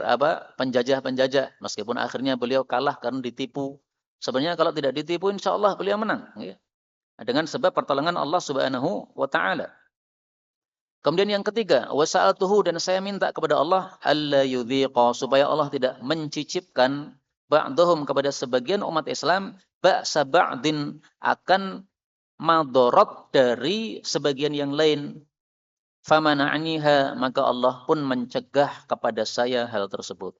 penjajah-penjajah, meskipun akhirnya beliau kalah karena ditipu. Sebenarnya kalau tidak ditipu, insya Allah beliau menang. Ya. Dengan sebab pertolongan Allah Subhanahu wa Ta'ala. Kemudian yang ketiga, wasa'altuhu, dan saya minta kepada Allah alla yudhiqa, supaya Allah tidak mencicipkan ba'dahum, kepada sebagian umat Islam, ba'sa ba'din, akan madorot dari sebagian yang lain. Famana'niha, maka Allah pun mencegah kepada saya hal tersebut.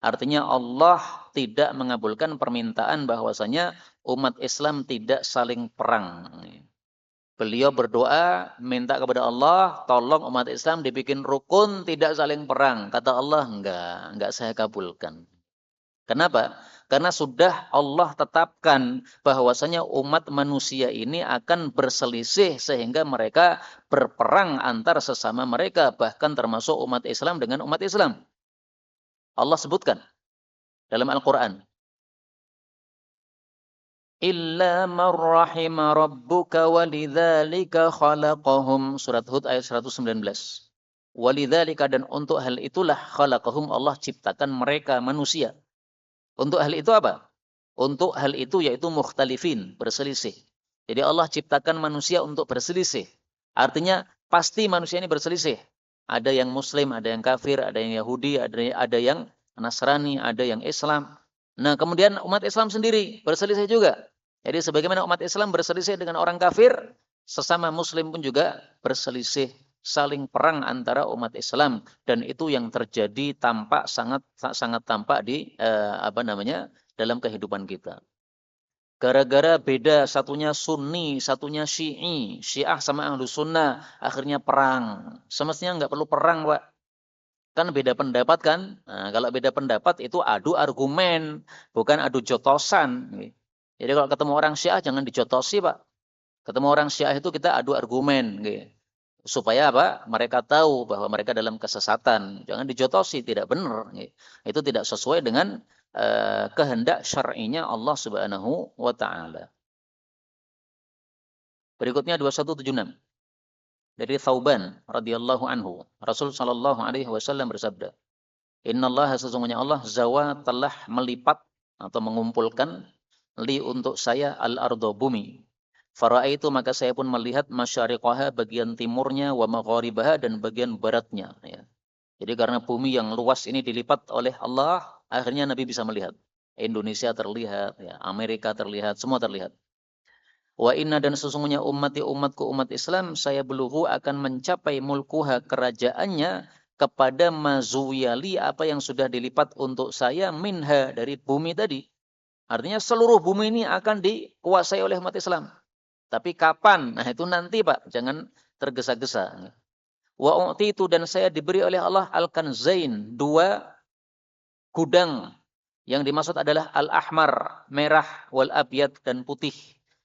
Artinya Allah tidak mengabulkan permintaan bahwasanya umat Islam tidak saling perang. Beliau berdoa, minta kepada Allah, tolong umat Islam dibikin rukun, tidak saling perang. Kata Allah, enggak saya kabulkan. Kenapa? Karena sudah Allah tetapkan bahwasanya umat manusia ini akan berselisih sehingga mereka berperang antar sesama mereka, bahkan termasuk umat Islam dengan umat Islam. Allah sebutkan dalam Al-Quran, illa man rahima rabbuka walidzalika khalaqahum, surat Hud ayat 119. Walidzalika, dan untuk hal itulah khalaqahum, Allah ciptakan mereka manusia. Untuk hal itu apa? Untuk hal itu yaitu mukhtalifin, berselisih. Jadi Allah ciptakan manusia untuk berselisih. Artinya pasti manusia ini berselisih. Ada yang Muslim, ada yang kafir, ada yang Yahudi, ada yang Nasrani, ada yang Islam. Nah, kemudian umat Islam sendiri berselisih juga. Jadi sebagaimana umat Islam berselisih dengan orang kafir, sesama Muslim pun juga berselisih, saling perang antara umat Islam, dan itu yang terjadi tampak sangat tampak di dalam kehidupan kita. Gara-gara beda, satunya Sunni, satunya Syi'i, Syiah sama Ahlus Sunnah, akhirnya perang. Semestinya nggak perlu perang, Pak. Kan beda pendapat kan? Nah, kalau beda pendapat itu adu argumen, bukan adu jotosan. Jadi kalau ketemu orang Syiah jangan dijotosi, Pak. Ketemu orang Syiah itu kita adu argumen, supaya apa? Mereka tahu bahwa mereka dalam kesesatan. Jangan dijotosi, tidak benar. Itu tidak sesuai dengan kehendak syar'inya Allah Subhanahu wa Ta'ala. Berikutnya 2176. Dari Thauban radhiyallahu anhu, Rasul sallallahu alaihi wasallam bersabda, "Innallaha, sesungguhnya Allah, zawa, telah melipat atau mengumpulkan, li, untuk saya, al-ardo, bumi. Fara'aitu, maka saya pun melihat, masyariqaha, bagian timurnya, wa magharibaha, dan bagian baratnya." Ya. Jadi karena bumi yang luas ini dilipat oleh Allah, akhirnya Nabi bisa melihat. Indonesia terlihat, ya, Amerika terlihat, semua terlihat. Wa inna, dan sesungguhnya umatku umat Islam, saya belughu, akan mencapai mulkuha, kerajaannya, kepada mazuyali, apa yang sudah dilipat untuk saya, minha, dari bumi tadi. Artinya seluruh bumi ini akan dikuasai oleh umat Islam. Tapi kapan? Nah itu nanti, Pak, jangan tergesa-gesa. Wa u'titu, dan saya diberi oleh Allah al-kanzain, 2 gudang. Yang dimaksud adalah al-ahmar, merah, wal abyad, dan putih.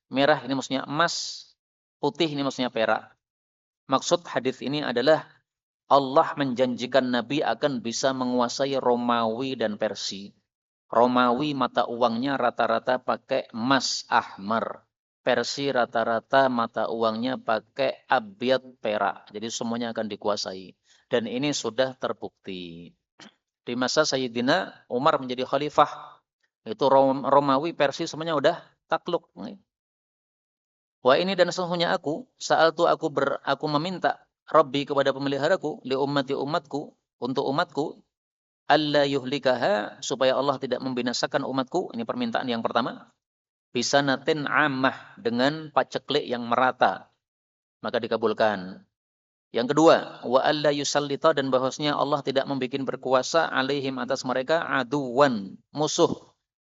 Merah ini maksudnya emas, putih ini maksudnya perak. Maksud hadis ini adalah Allah menjanjikan Nabi akan bisa menguasai Romawi dan Persia. Romawi mata uangnya rata-rata pakai emas ahmar. Persia rata-rata mata uangnya pakai abyad, perak. Jadi semuanya akan dikuasai. Dan ini sudah terbukti. Di masa Sayyidina Umar menjadi khalifah, itu Romawi, Persia semuanya udah takluk. Wah, ini, dan sesungguhnya aku, saat itu aku meminta Rabbi, kepada pemeliharaku, li ummati, umatku, untuk umatku, alla yuhlikaha, supaya Allah tidak membinasakan umatku. Ini permintaan yang pertama. Bisanatin ammah, dengan paceklik yang merata. Maka dikabulkan. Yang kedua, wa alla yusallita, dan bahwasanya Allah tidak membuat berkuasa alaihim, atas mereka, aduwan, musuh,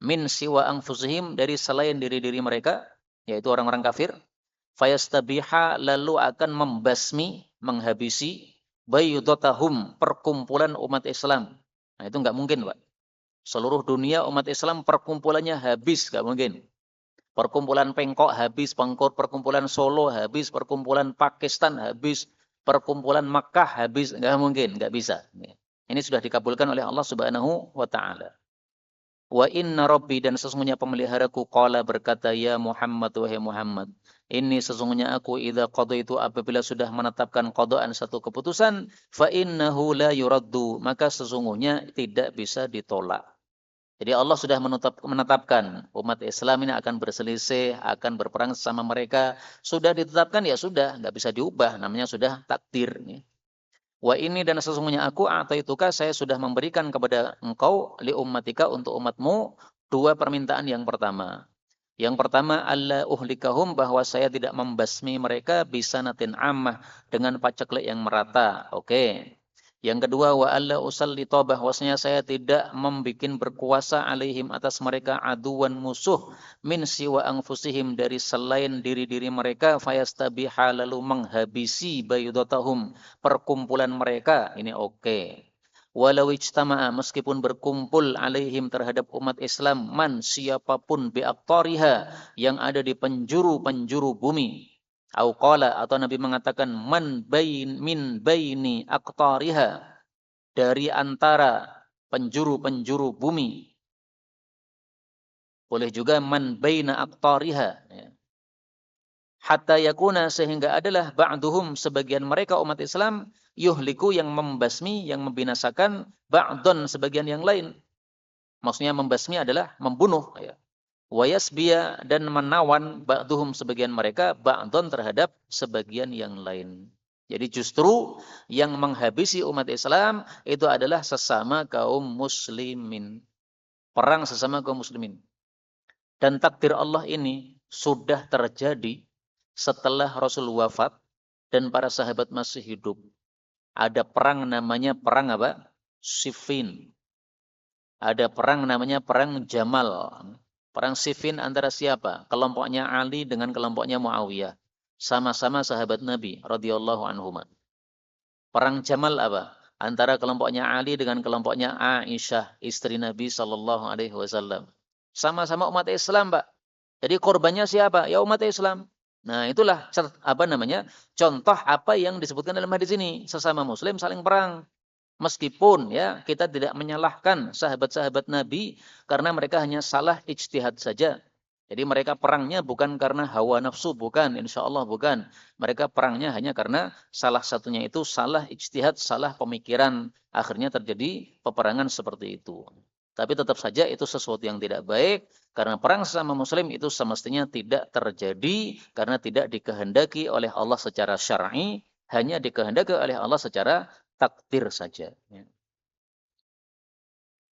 min siwa anfusihim, dari selain diri-diri mereka, yaitu orang-orang kafir. Fayastabiha, lalu akan membasmi, menghabisi, bayyudatahum, perkumpulan umat Islam. Nah, itu enggak mungkin, Pak. Seluruh dunia umat Islam perkumpulannya habis, enggak mungkin. Perkumpulan Pengkok habis, perkumpulan Solo habis, perkumpulan Pakistan habis, perkumpulan Makkah habis, enggak mungkin, enggak bisa. Ini sudah dikabulkan oleh Allah Subhanahu wa taala. Wa inna rabbi, dan sesungguhnya pemeliharaku, qala, berkata, ya Muhammad, wahai Muhammad, ini sesungguhnya aku, idza qadaitu, apabila sudah menetapkan qadaan satu keputusan, fa innahu la yuraddu, maka sesungguhnya tidak bisa ditolak. Jadi Allah sudah menetapkan umat Islam ini akan berselisih, akan berperang sama mereka. Sudah ditetapkan, ya sudah, nggak bisa diubah. Namanya sudah takdir. Wa ini, dan sesungguhnya aku, ataituka, saya sudah memberikan kepada engkau, li ummatika, untuk umatmu, dua permintaan yang pertama. Yang pertama, alla uhlikahum, bahwa saya tidak membasmi mereka, bisanatin ammah, dengan paceklik yang merata. Oke. Yang kedua, wa alla usallita, bahwasanya saya tidak membikin berkuasa alaihim, atas mereka, aduwan, musuh, min siwa anfusihim, dari selain diri-diri mereka, fayastabiha, lalu menghabisi, bayudatahum, perkumpulan mereka. Ini oke. Walau ijtama'a, meskipun berkumpul alaihim, terhadap umat Islam, man, siapapun, biaqtariha, yang ada di penjuru-penjuru bumi. Au qala, atau Nabi mengatakan, min baini aqtariha, dari antara penjuru-penjuru bumi. Boleh juga man baina aqtariha, ya. Hatta yakuna, sehingga adalah, ba'duhum, sebagian mereka umat Islam, yuhliku, yang membasmi, yang membinasakan, ba'don, sebagian yang lain. Maksudnya membasmi adalah membunuh, ya. Wayasbiya, dan menawan, ba'duhum, sebagian mereka, ba'don, terhadap sebagian yang lain. Jadi justru yang menghabisi umat Islam itu adalah sesama kaum muslimin. Perang sesama kaum muslimin. Dan takdir Allah ini sudah terjadi setelah Rasul wafat dan para sahabat masih hidup. Ada perang namanya perang apa? Siffin. Ada perang namanya perang Jamal. Perang Siffin antara siapa? Kelompoknya Ali dengan kelompoknya Muawiyah. Sama-sama sahabat Nabi radhiyallahu anhuma. Perang Jamal apa? Antara kelompoknya Ali dengan kelompoknya Aisyah, istri Nabi sallallahu alaihi wasallam. Sama-sama umat Islam, Pak. Jadi korbannya siapa? Ya umat Islam. Nah, itulah contoh apa yang disebutkan dalam hadis ini. Sesama muslim saling perang. Meskipun ya kita tidak menyalahkan sahabat-sahabat Nabi karena mereka hanya salah ijtihad saja. Jadi mereka perangnya bukan karena hawa nafsu, bukan, insya Allah bukan. Mereka perangnya hanya karena salah satunya itu salah ijtihad, salah pemikiran. Akhirnya terjadi peperangan seperti itu. Tapi tetap saja itu sesuatu yang tidak baik, karena perang sesama muslim itu semestinya tidak terjadi, karena tidak dikehendaki oleh Allah secara syar'i, hanya dikehendaki oleh Allah secara takdir saja.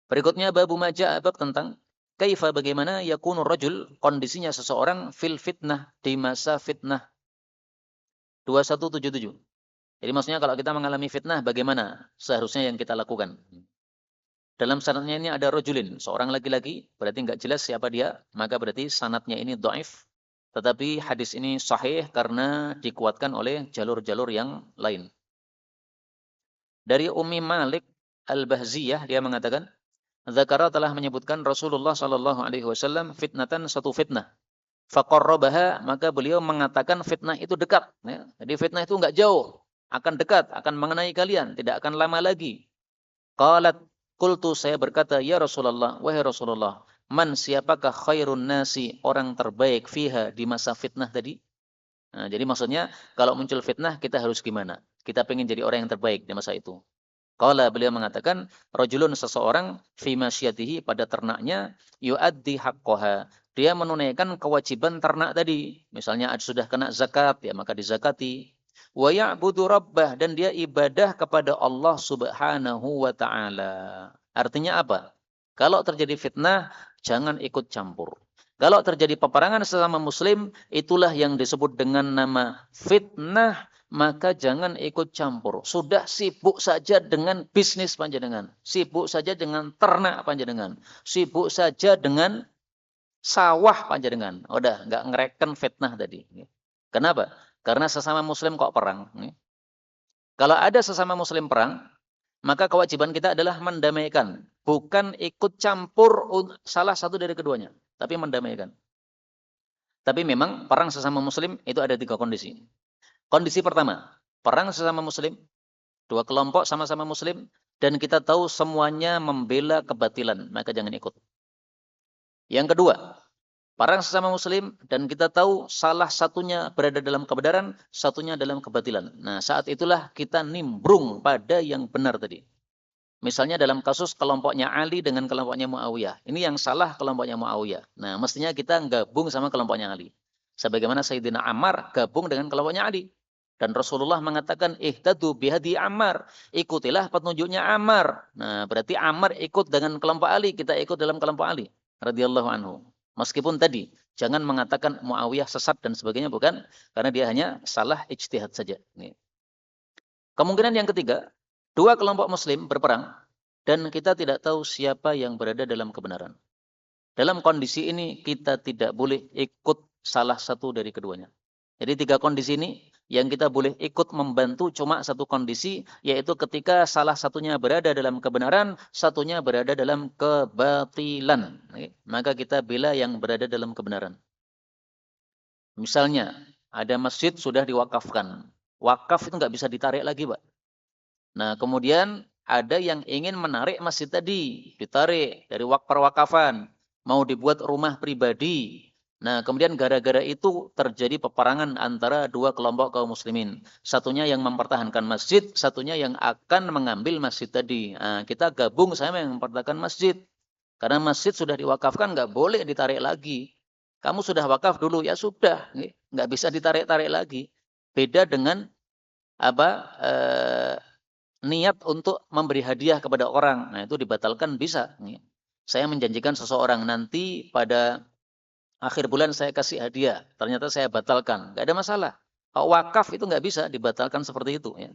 Berikutnya babu maja, bab tentang kaifa, bagaimana, yakunu rajul, kondisinya seseorang, fil fitnah, di masa fitnah. 2177. Jadi maksudnya kalau kita mengalami fitnah, bagaimana seharusnya yang kita lakukan. Dalam sanadnya ini ada rajulin, seorang laki-laki, berarti enggak jelas siapa dia, maka berarti sanadnya ini dhaif. Tetapi hadis ini sahih karena dikuatkan oleh jalur-jalur yang lain. Dari Ummi Malik Al-Bahziyah, dia mengatakan, Zakara, telah menyebutkan Rasulullah sallallahu alaihi wasallam fitnatan, satu fitnah. Faqarrabaha, maka beliau mengatakan fitnah itu dekat. Ya. Jadi fitnah itu enggak jauh, akan dekat, akan mengenai kalian, tidak akan lama lagi. Qalat, qultu, saya berkata, ya Rasulullah, wahai Rasulullah, man, siapakah khairun nasi, orang terbaik, fiha, di masa fitnah tadi? Nah, jadi maksudnya kalau muncul fitnah kita harus gimana? Kita pengen jadi orang yang terbaik di masa itu. Qala, beliau mengatakan, rajulun, seseorang, fi masyatihi, pada ternaknya, yuaddi haqqaha, dia menunaikan kewajiban ternak tadi. Misalnya sudah kena zakat, ya maka dizakati. wa ya'budu rabbah, dan dia ibadah kepada Allah Subhanahu wa taala. Artinya apa? Kalau terjadi fitnah, jangan ikut campur. Kalau terjadi peperangan sesama muslim, itulah yang disebut dengan nama fitnah, maka jangan ikut campur. Sudah sibuk saja dengan bisnis panjenengan, sibuk saja dengan ternak panjenengan, sibuk saja dengan sawah panjenengan. Udah nggak ngereken fitnah tadi. Kenapa? Karena sesama muslim kok perang. Kalau ada sesama muslim perang, maka kewajiban kita adalah mendamaikan, bukan ikut campur salah satu dari keduanya, tapi mendamaikan. Tapi memang perang sesama muslim itu ada 3 kondisi. Kondisi pertama, perang sesama muslim, 2 kelompok sama-sama muslim, dan kita tahu semuanya membela kebatilan, maka jangan ikut. Yang kedua, perang sesama muslim dan kita tahu salah satunya berada dalam kebenaran, satunya dalam kebatilan. Nah, saat itulah kita nimbrung pada yang benar tadi. Misalnya dalam kasus kelompoknya Ali dengan kelompoknya Muawiyah. Ini yang salah kelompoknya Muawiyah. Nah, mestinya kita gabung sama kelompoknya Ali. Sebagaimana Sayyidina Ammar gabung dengan kelompoknya Ali. Dan Rasulullah mengatakan, ihtadu bihadi Ammar. Ikutilah petunjuknya Ammar. Nah, berarti Ammar ikut dengan kelompok Ali. Kita ikut dalam kelompok Ali. Radhiyallahu anhu. Meskipun tadi, jangan mengatakan Muawiyah sesat dan sebagainya. Bukan. Karena dia hanya salah ijtihad saja. Kemungkinan yang ketiga, 2 kelompok muslim berperang dan kita tidak tahu siapa yang berada dalam kebenaran. Dalam kondisi ini kita tidak boleh ikut salah satu dari keduanya. Jadi 3 kondisi ini yang kita boleh ikut membantu cuma satu kondisi, yaitu ketika salah satunya berada dalam kebenaran, satunya berada dalam kebatilan. Maka kita bela yang berada dalam kebenaran. Misalnya ada masjid sudah diwakafkan. Wakaf itu nggak bisa ditarik lagi, Pak. Nah, kemudian ada yang ingin menarik masjid tadi, ditarik dari perwakafan, mau dibuat rumah pribadi. Nah, kemudian gara-gara itu terjadi peperangan antara 2 kelompok kaum muslimin. Satunya yang mempertahankan masjid, satunya yang akan mengambil masjid tadi. Nah, kita gabung sama yang mempertahankan masjid. Karena masjid sudah diwakafkan, nggak boleh ditarik lagi. Kamu sudah wakaf dulu, ya sudah, nggak bisa ditarik-tarik lagi. Beda dengan niat untuk memberi hadiah kepada orang. Nah, itu dibatalkan bisa. Saya menjanjikan seseorang nanti pada akhir bulan saya kasih hadiah. Ternyata saya batalkan. Nggak ada masalah. Wakaf itu nggak bisa dibatalkan seperti itu. Ya.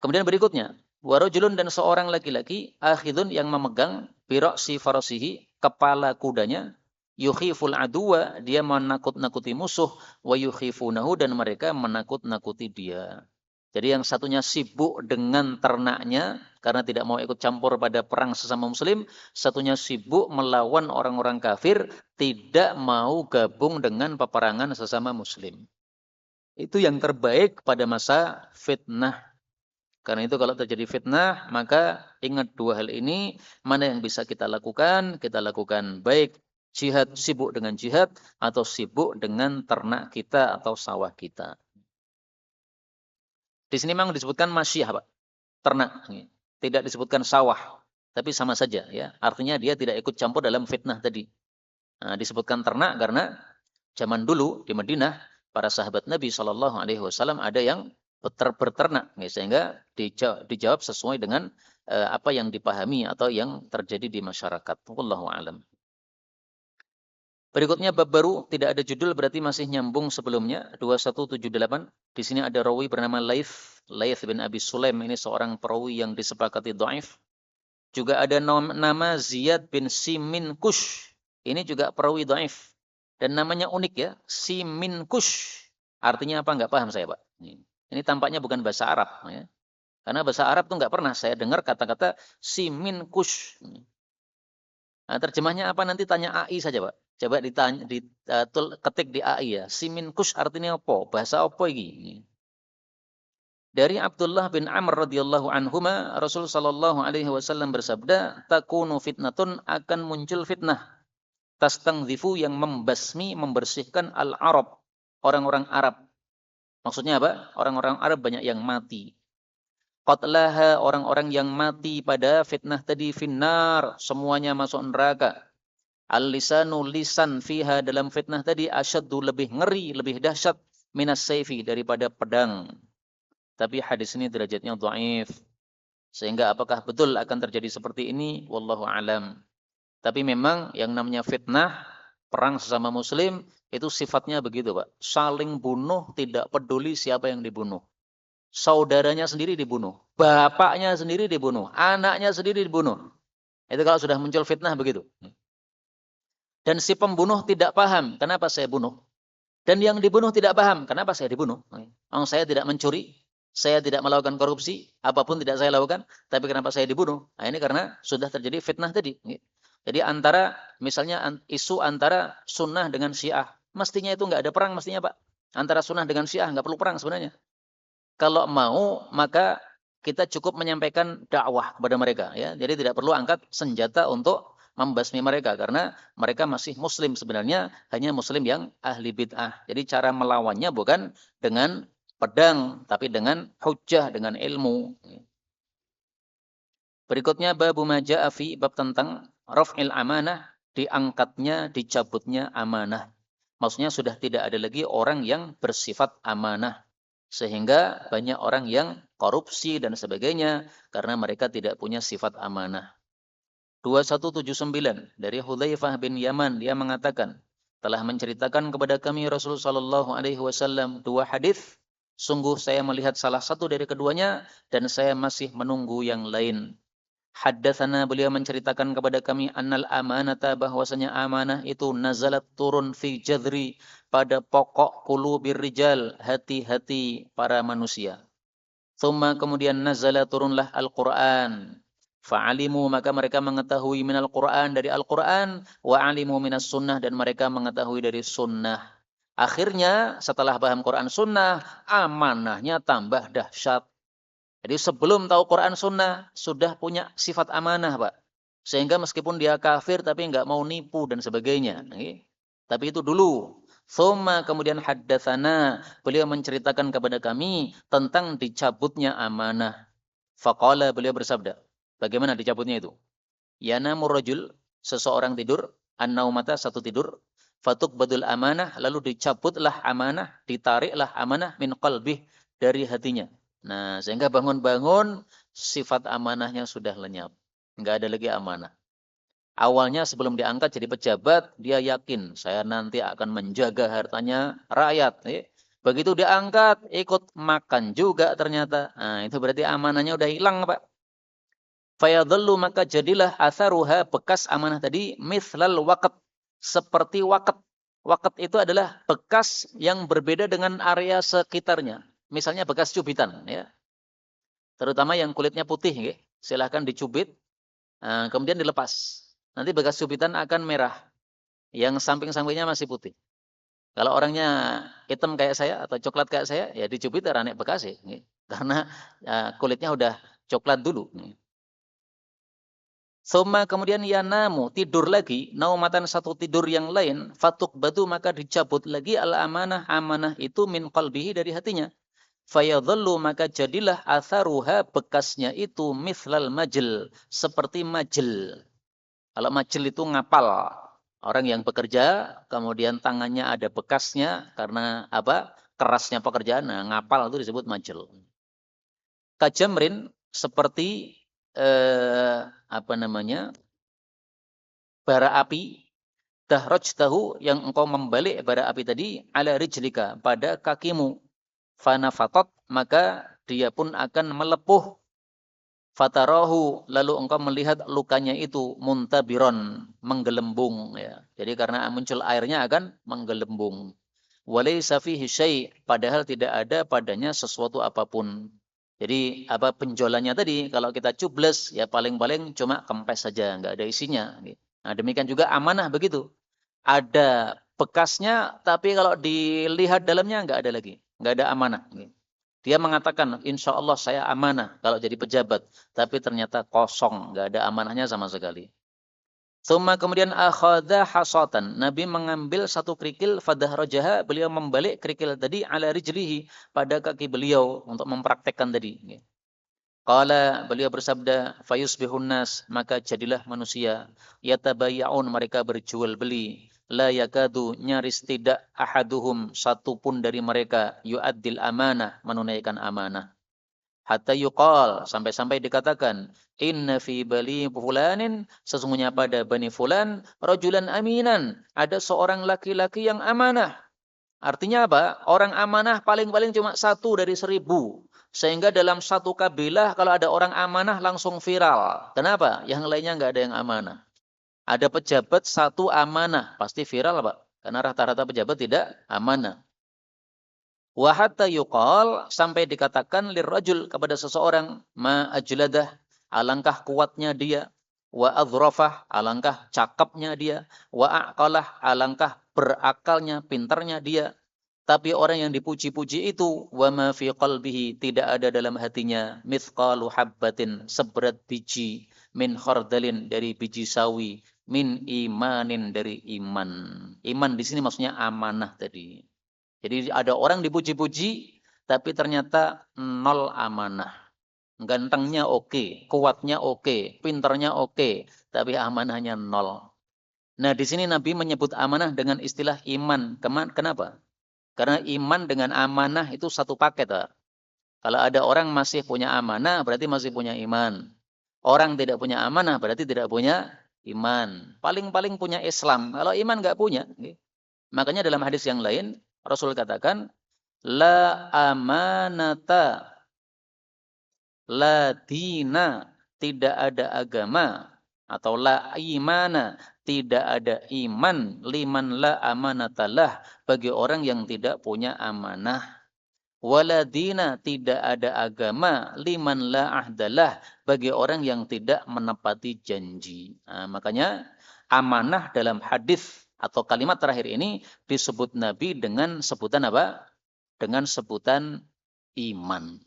Kemudian berikutnya, warajulun, dan seorang laki-laki, akhidun, yang memegang biroksi farasihi, kepala kudanya, yukhiful aduwa, dia menakut-nakuti musuh, wa yukhifunahu, dan mereka menakut-nakuti dia. Jadi yang satunya sibuk dengan ternaknya karena tidak mau ikut campur pada perang sesama muslim, satunya sibuk melawan orang-orang kafir, tidak mau gabung dengan peperangan sesama muslim. Itu yang terbaik pada masa fitnah. Karena itu kalau terjadi fitnah, maka ingat 2 hal ini, mana yang bisa kita lakukan baik jihad, sibuk dengan jihad, atau sibuk dengan ternak kita atau sawah kita. Di sini memang disebutkan masyiyah, Pak. Ternak. Tidak disebutkan sawah. Tapi sama saja, ya. Artinya dia tidak ikut campur dalam fitnah tadi. Nah, disebutkan ternak karena zaman dulu di Madinah, para sahabat Nabi Shallallahu Alaihi Wasallam ada yang berternak, sehingga dijawab sesuai dengan apa yang dipahami atau yang terjadi di masyarakat. Wallahu a'lam. Berikutnya bab baru, tidak ada judul, berarti masih nyambung sebelumnya, 2178. Di sini ada rawi bernama Laith bin Abi Sulaim, ini seorang perawi yang disepakati dhaif. Juga ada nama Ziyad bin Simin Kush, ini juga perawi dhaif. Dan namanya unik, ya, Simin Kush. Artinya apa? Enggak paham saya, Pak. Ini tampaknya bukan bahasa Arab, ya. Karena bahasa Arab tuh enggak pernah saya dengar kata-kata Simin Kush. Nah, terjemahnya apa nanti tanya AI saja, Pak. Coba ketik di AI, ya. Simin Kush artinya apa? Bahasa apa ini? Dari Abdullah bin Amr radhiyallahu anhuma, Rasul sallallahu alaihi wasallam bersabda, takunu fitnatun, akan muncul fitnah, tastangzifu, yang membasmi, membersihkan al-Arab, orang-orang Arab. Maksudnya apa? Orang-orang Arab banyak yang mati. Qatlaha, orang-orang yang mati pada fitnah tadi, finnar, semuanya masuk neraka. Al-lisanu, lisan, fiha, dalam fitnah tadi, asyaddu, lebih ngeri, lebih dahsyat, minas sayfi, daripada pedang. tapi hadis ini derajatnya dhaif. Sehingga apakah betul akan terjadi seperti ini? Wallahu alam. Tapi memang yang namanya fitnah, perang sesama muslim, itu sifatnya begitu, Pak. Saling bunuh, tidak peduli siapa yang dibunuh. Saudaranya sendiri dibunuh, bapaknya sendiri dibunuh, anaknya sendiri dibunuh. Itu kalau sudah muncul fitnah begitu. Dan si pembunuh tidak paham, kenapa saya bunuh? Dan yang dibunuh tidak paham, kenapa saya dibunuh? Saya tidak mencuri, saya tidak melakukan korupsi, apapun tidak saya lakukan, tapi kenapa saya dibunuh? Nah, ini karena sudah terjadi fitnah tadi. Jadi antara, misalnya isu antara sunnah dengan syiah, mestinya itu nggak ada perang mestinya, Pak. Antara sunnah dengan syiah nggak perlu perang sebenarnya. Kalau mau, maka kita cukup menyampaikan dakwah kepada mereka, ya. Jadi tidak perlu angkat senjata untuk membasmi mereka, karena mereka masih muslim sebenarnya, hanya muslim yang ahli bid'ah. Jadi cara melawannya bukan dengan pedang, tapi dengan hujjah, dengan ilmu. Berikutnya babu maja'a fi, bab tentang raf'il amanah, diangkatnya, dicabutnya amanah. Maksudnya sudah tidak ada lagi orang yang bersifat amanah. Sehingga banyak orang yang korupsi dan sebagainya karena mereka tidak punya sifat amanah. 2179 dari Hudzaifah bin Yaman, dia mengatakan, telah menceritakan kepada kami Rasulullah sallallahu alaihi wasallam dua hadis. Sungguh saya melihat salah satu dari keduanya dan saya masih menunggu yang lain. Haddatsana, beliau menceritakan kepada kami, annal amanata, bahwasanya amanah itu nazalat turun fi jadri, pada pokok qulubir rijal, hati-hati para manusia. Tsumma, kemudian nazala, turunlah Al-Qur'an. Fa'alimu, maka mereka mengetahui minal Qur'an, dari Al-Qur'an, wa alimu minas sunnah, dan mereka mengetahui dari sunnah. Akhirnya setelah paham Quran sunnah, amanahnya tambah dahsyat. Jadi sebelum tahu Quran Sunnah, sudah punya sifat amanah, Pak. Sehingga meskipun dia kafir, tapi nggak mau nipu dan sebagainya. Tapi itu dulu. Thumma, kemudian haddatsana, beliau menceritakan kepada kami tentang dicabutnya amanah. Faqala, beliau bersabda. Bagaimana dicabutnya itu? Yanamur rajul, seseorang tidur, an-naumata, satu tidur, fatuk badul amanah, lalu dicabutlah amanah, ditariklah amanah min qalbih, dari hatinya. Nah, sehingga bangun-bangun sifat amanahnya sudah lenyap. Enggak ada lagi amanah. Awalnya sebelum diangkat jadi pejabat, dia yakin saya nanti akan menjaga hartanya rakyat. Begitu diangkat, ikut makan juga ternyata. Nah, itu berarti amanahnya udah hilang, Pak. Fayadhallu, maka jadilah atharuha, bekas amanah tadi, mithlal waqt, seperti waqt. Waqt itu adalah bekas yang berbeda dengan area sekitarnya. Misalnya bekas cubitan, ya. Terutama yang kulitnya putih, ya. Silahkan dicubit, kemudian dilepas. Nanti bekas cubitan akan merah. Yang samping-sampingnya masih putih. Kalau orangnya hitam kayak saya atau coklat kayak saya, ya dicubit ranek bekas, ya. Karena kulitnya udah coklat dulu. Soma, kemudian yanamu, tidur lagi, naumatan, satu tidur yang lain, fatuk batu, maka dicabut lagi al amanah, amanah itu min qalbihi, dari hatinya. Fayadhallu, maka jadilah atharuha, bekasnya itu mithlal majl, seperti majl. Kalau majl itu ngapal, orang yang bekerja, kemudian tangannya ada bekasnya karena apa? Kerasnya pekerjaan, nah, ngapal itu disebut majl. Kajamrin, seperti apa namanya, bara api, dahrajtahu, yang engkau membalik bara api tadi, ala rijlika, pada kakimu, fanafatot, maka dia pun akan melepuh, fatarahu, lalu engkau melihat lukanya itu, muntabiron, menggelembung, ya. Jadi karena muncul airnya akan menggelembung. Walaysa fihi syai', padahal tidak ada padanya sesuatu apapun. Jadi apa penjualannya tadi, kalau kita cubles, ya paling-paling cuma kempes saja, nggak ada isinya. Nah, demikian juga amanah begitu. Ada bekasnya, tapi kalau dilihat dalamnya nggak ada lagi, nggak ada amanah. Dia mengatakan, insya Allah saya amanah kalau jadi pejabat, tapi ternyata kosong, nggak ada amanahnya sama sekali. Tsumma, kemudian akhadha hasatan, Nabi mengambil satu kerikil, fadahrajaha, beliau membalik kerikil tadi, ala rijlihi, pada kaki beliau, untuk mempraktekkan tadi. Qala, beliau bersabda, fayusbihun nas, maka jadilah manusia, yatabayya'un, mereka berjual beli, la yakadu, nyaris tidak, ahaduhum, satu pun dari mereka, yu'addil amanah, menunaikan amanah. hatta yuqal, sampai-sampai dikatakan, inna fi bali fulanin, sesungguhnya pada Bani Fulan, rajulan aminan, ada seorang laki-laki yang amanah. Artinya apa? Orang amanah paling-paling cuma 1 dari 1000. Sehingga dalam satu kabilah kalau ada orang amanah langsung viral. Kenapa? Yang lainnya nggak ada yang amanah. Ada pejabat 1 amanah, pasti viral Pak. Karena rata-rata pejabat tidak amanah. Wa hatta yuqal, sampai dikatakan lirrajul, kepada seseorang, ma ajladah, alangkah kuatnya dia, wa adzrafah, alangkah cakapnya dia, wa aqalah, alangkah berakalnya, pintarnya dia. Tapi orang yang dipuji-puji itu, wa ma fi qalbihi, tidak ada dalam hatinya, mithqalu habbatin, seberat biji, min khardalin, dari biji sawi, min imanin, dari iman. Iman di sini maksudnya amanah tadi. Jadi ada orang dipuji-puji, tapi ternyata 0 amanah. Gantengnya oke, kuatnya oke, pinternya oke, tapi amanahnya 0. Nah, di sini Nabi menyebut amanah dengan istilah iman. Kenapa? Karena iman dengan amanah itu satu paket, Pak. Kalau ada orang masih punya amanah, berarti masih punya iman. Orang tidak punya amanah, berarti tidak punya iman. Paling-paling punya Islam. Kalau iman nggak punya. Makanya dalam hadis yang lain, Rasul katakan, la amanata, la dina, tidak ada agama, atau la imana, tidak ada iman, liman la amanatalah, bagi orang yang tidak punya amanah. Wala dina, tidak ada agama, liman la ahdalah, bagi orang yang tidak menepati janji. Nah, makanya amanah dalam hadis atau kalimat terakhir ini disebut Nabi dengan sebutan apa? Dengan sebutan iman.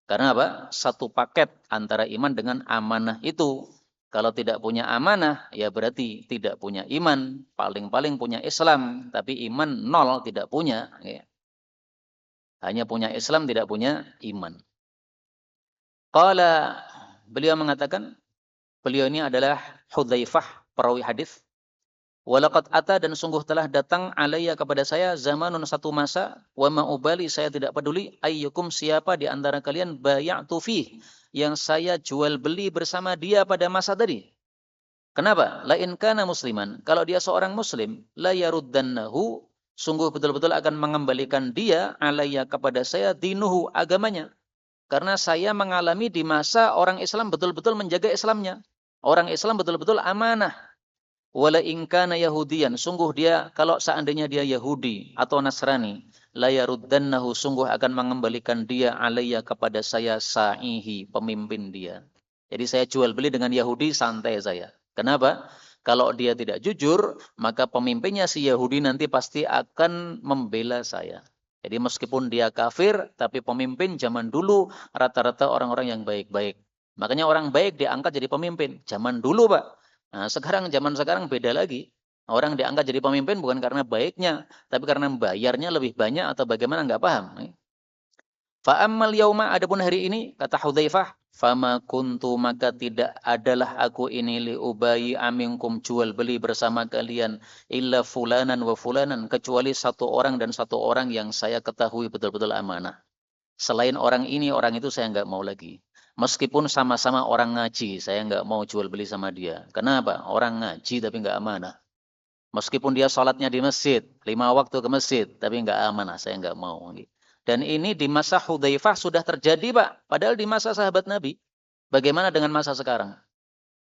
Karena apa? Satu paket antara iman dengan amanah itu. Kalau tidak punya amanah, ya berarti tidak punya iman. Paling-paling punya Islam, tapi iman 0, tidak punya. Hanya punya Islam, tidak punya iman. Qala, beliau mengatakan, beliau ini adalah Hudzaifah, perawi hadis. Walaqad ata, dan sungguh telah datang alayya, kepada saya, zamanun, satu masa, wa ma ubali, saya tidak peduli, ayyukum, siapa di antara kalian, bay'atu fih, yang saya jual beli bersama dia pada masa tadi. Kenapa? La in kana musliman, kalau dia seorang muslim, la yaruddannahu, sungguh betul-betul akan mengembalikan dia alayya, kepada saya, dinuhu, agamanya. Karena saya mengalami di masa orang Islam betul-betul menjaga Islamnya. Orang Islam betul-betul amanah. Wala in kana yahudiyan, sungguh dia, kalau seandainya dia Yahudi atau Nasrani, la yaruddannahu, sungguh akan mengembalikan dia alayya, kepada saya, sa'ihi, pemimpin dia. Jadi saya jual beli dengan Yahudi, santai saya. Kenapa? Kalau dia tidak jujur, maka pemimpinnya si Yahudi nanti pasti akan membela saya. Jadi meskipun dia kafir, tapi pemimpin zaman dulu rata-rata orang-orang yang baik-baik. Makanya orang baik diangkat jadi pemimpin. Zaman dulu, Pak. Nah, zaman sekarang beda lagi. Orang diangkat jadi pemimpin bukan karena baiknya, tapi karena bayarnya lebih banyak atau bagaimana, nggak paham. Fa'ammal yauma, adapun hari ini, kata Hudzaifah, fama kuntu, maka tidak adalah aku ini, liubayi aminkum, jual beli bersama kalian, illa fulanan wa fulanan, kecuali satu orang dan satu orang yang saya ketahui betul-betul amanah. Selain orang ini, orang itu saya nggak mau lagi. Meskipun sama-sama orang ngaji, saya nggak mau jual beli sama dia. Kenapa? Orang ngaji tapi nggak amanah. Meskipun dia sholatnya di masjid, 5 waktu ke masjid, tapi nggak amanah, saya nggak mau. Dan ini di masa Hudzaifah sudah terjadi, Pak. Padahal di masa sahabat Nabi. Bagaimana dengan masa sekarang?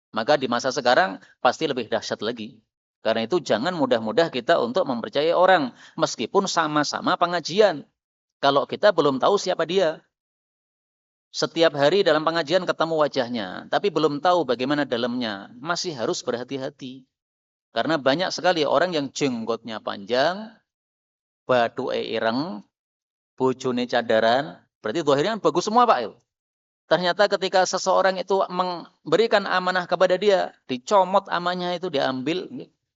Maka di masa sekarang pasti lebih dahsyat lagi. Karena itu jangan mudah-mudah kita untuk mempercayai orang. Meskipun sama-sama pengajian. Kalau kita belum tahu siapa dia. Setiap hari dalam pengajian ketemu wajahnya, tapi belum tahu bagaimana dalamnya. Masih harus berhati-hati. Karena banyak sekali orang yang jenggotnya panjang, baduke ireng, bojone cadaran, berarti zahirnya bagus semua, Pak. Ternyata ketika seseorang itu memberikan amanah kepada dia, dicomot amanahnya itu, diambil.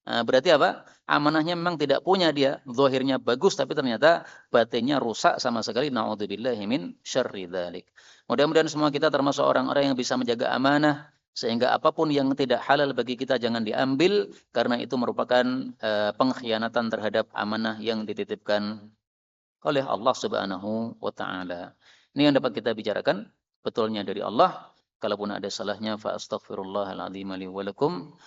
Nah, berarti apa? Amanahnya memang tidak punya dia. Zahirnya bagus, tapi ternyata batinnya rusak sama sekali. Na'udzubillahi min syarri dzalik. Mudah-mudahan semua kita termasuk orang-orang yang bisa menjaga amanah, sehingga apapun yang tidak halal bagi kita jangan diambil, karena itu merupakan pengkhianatan terhadap amanah yang dititipkan oleh Allah Subhanahu wa taala. Ini yang dapat kita bicarakan, betulnya dari Allah. Kalaupun ada salahnya, fa astaghfirullahaladzim li wa lakum.